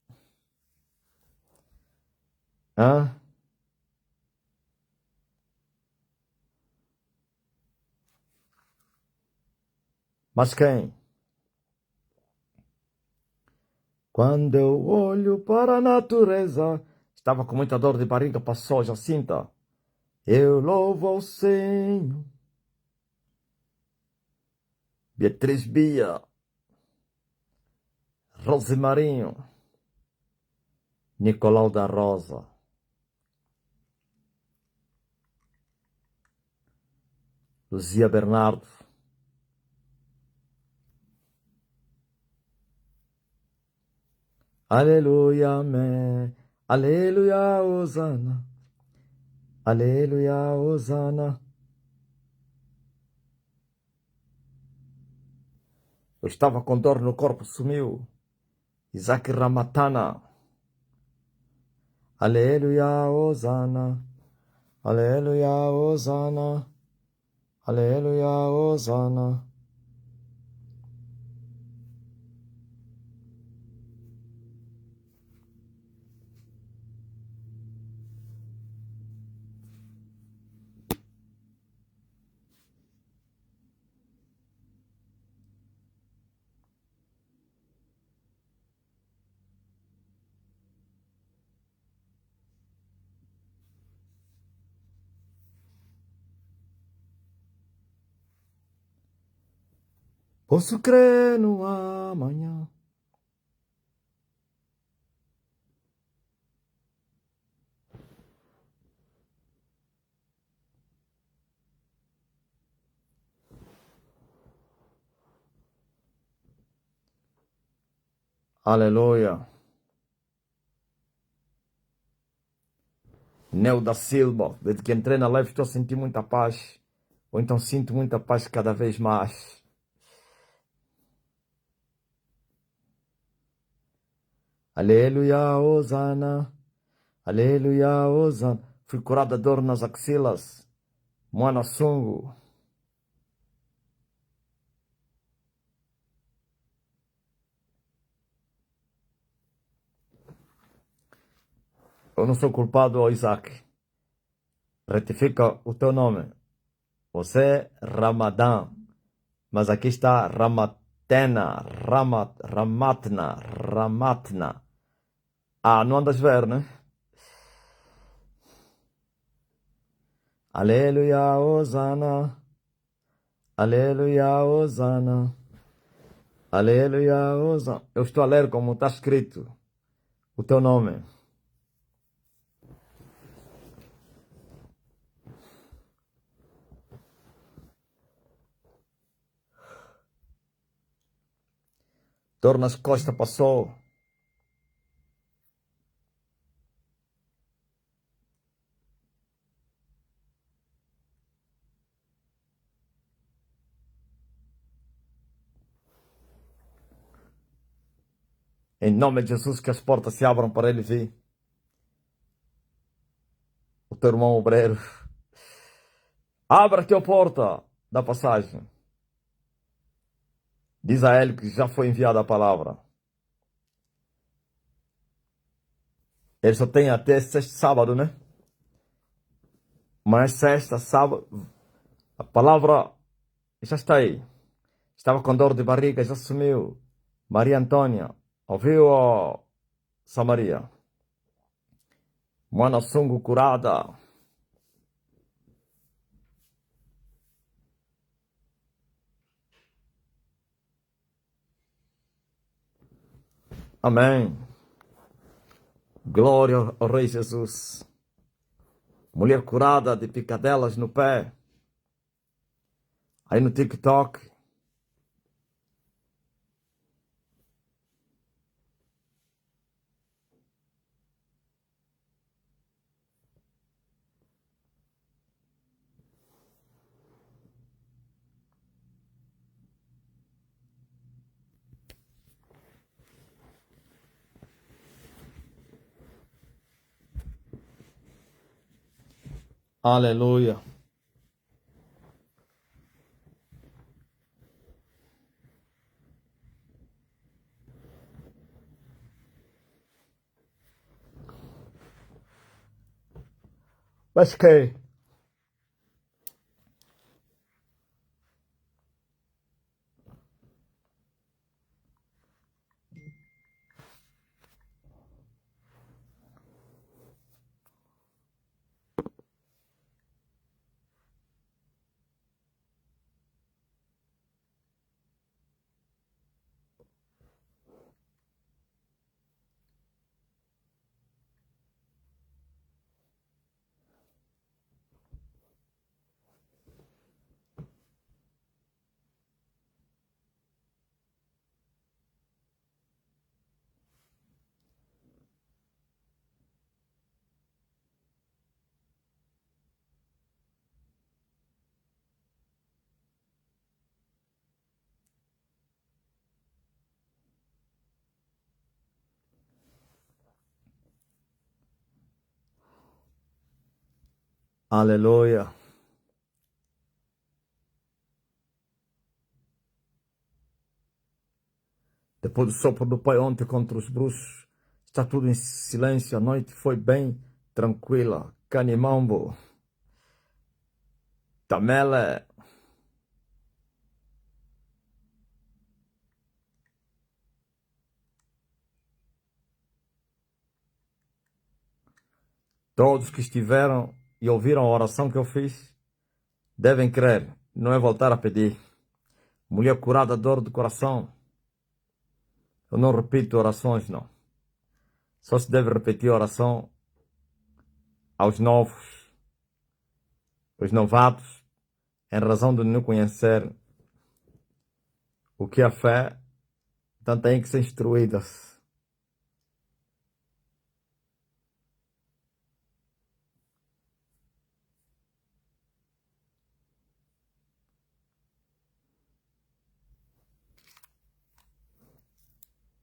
Hã? Mas quem? Quando eu olho para a natureza, estava com muita dor de barriga, passou Jacinta. Eu louvo ao Senhor. Beatriz Bia, Rosemarinho, Nicolau da Rosa, Luzia Bernardo. Aleluia, amém. Aleluia, Osana. Aleluia, Osana. Eu estava com dor no corpo, sumiu. Isaac Ramatana. Aleluia, Osana. Aleluia, Osana. Aleluia, Osana. Posso crer no amanhã. Aleluia. Neo da Silva, desde que entrei na live estou a sentir muita paz. Ou então sinto muita paz cada vez mais. Aleluia, Osana. Aleluia, Osana. Fui curado da dor nas axilas. Moana Sungo. Eu não sou culpado, ó Isaac. Retifica o teu nome. Você é Ramadã. Mas aqui está Ramatena. Ramatna. Ah, não andas a ver, né? Aleluia, Osana. Aleluia, Osana. Aleluia, Osana. Eu estou a ler como está escrito o teu nome. Dor nas costas passou. Em nome de Jesus, que as portas se abram para ele vir. O teu irmão obreiro. Abra a tua porta da passagem. Diz a ele que já foi enviada a palavra. Ele só tem até sexta sábado, né? Mas sexta, sábado, a palavra já está aí. Estava com dor de barriga, já sumiu. Maria Antônia, ouviu, ó, Samaria? Mana Sungo curada. Amém. Glória ao Rei Jesus. Mulher curada de picadelas no pé. Aí no TikTok. Aleluia. Mas que? Aleluia. Depois do sopro do Pai ontem contra os bruxos, está tudo em silêncio. A noite foi bem tranquila. Canimambo. Tamele. Todos que estiveram e ouviram a oração que eu fiz, devem crer. Não é voltar a pedir. Mulher curada da dor do coração. Eu não repito orações, não. Só se deve repetir oração aos novos, os novatos, em razão de não conhecer o que é a fé, então têm que ser instruídas.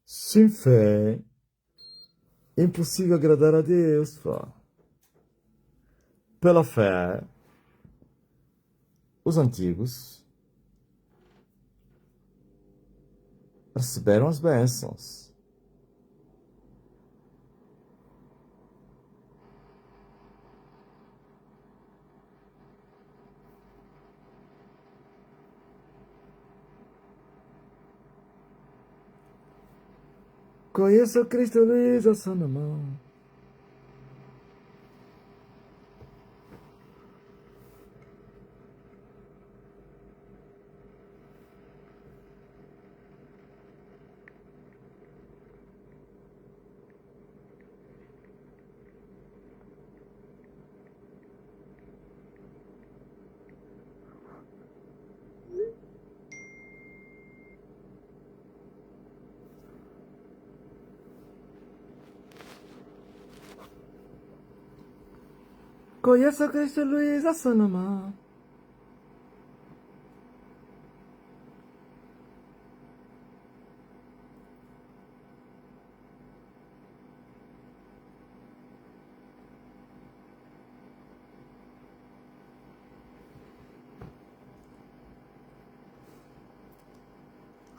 Sem fé, é impossível agradar a Deus, pá. Pela fé, os antigos receberam as bênçãos. Conheça Cristo Luiz, a sua mão. Conheça Cristo Luiz, a sua mão.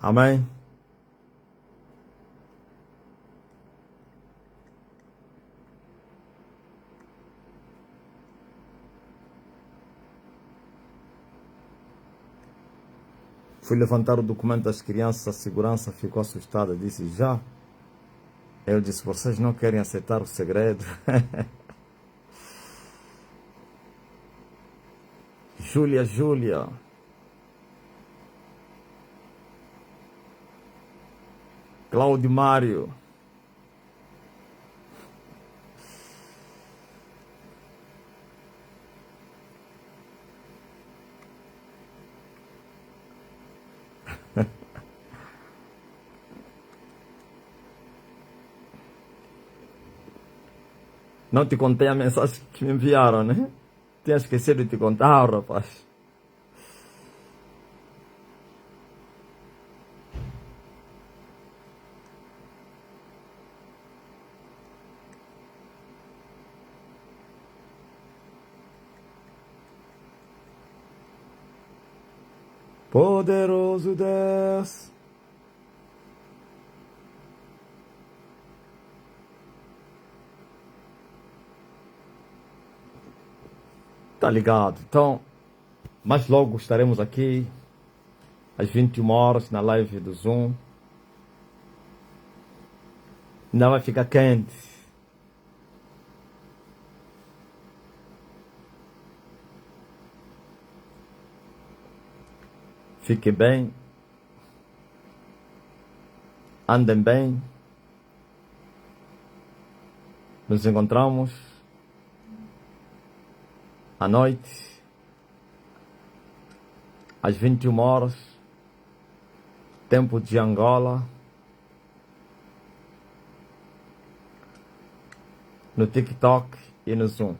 Amém. Fui levantar o documento das crianças, a segurança ficou assustada, disse, já? Eu disse, vocês não querem aceitar o segredo? Júlia. Cláudio Mário. Não te contei a mensagem que me enviaram, né? Tinha esquecido de te contar, rapaz. Poderoso Deus. Tá ligado? Então, mais logo estaremos aqui às 21 horas na live do Zoom. Ainda vai ficar quente. Fiquem bem. Andem bem. Nos encontramos à noite, às 21 horas, tempo de Angola, no TikTok e no Zoom.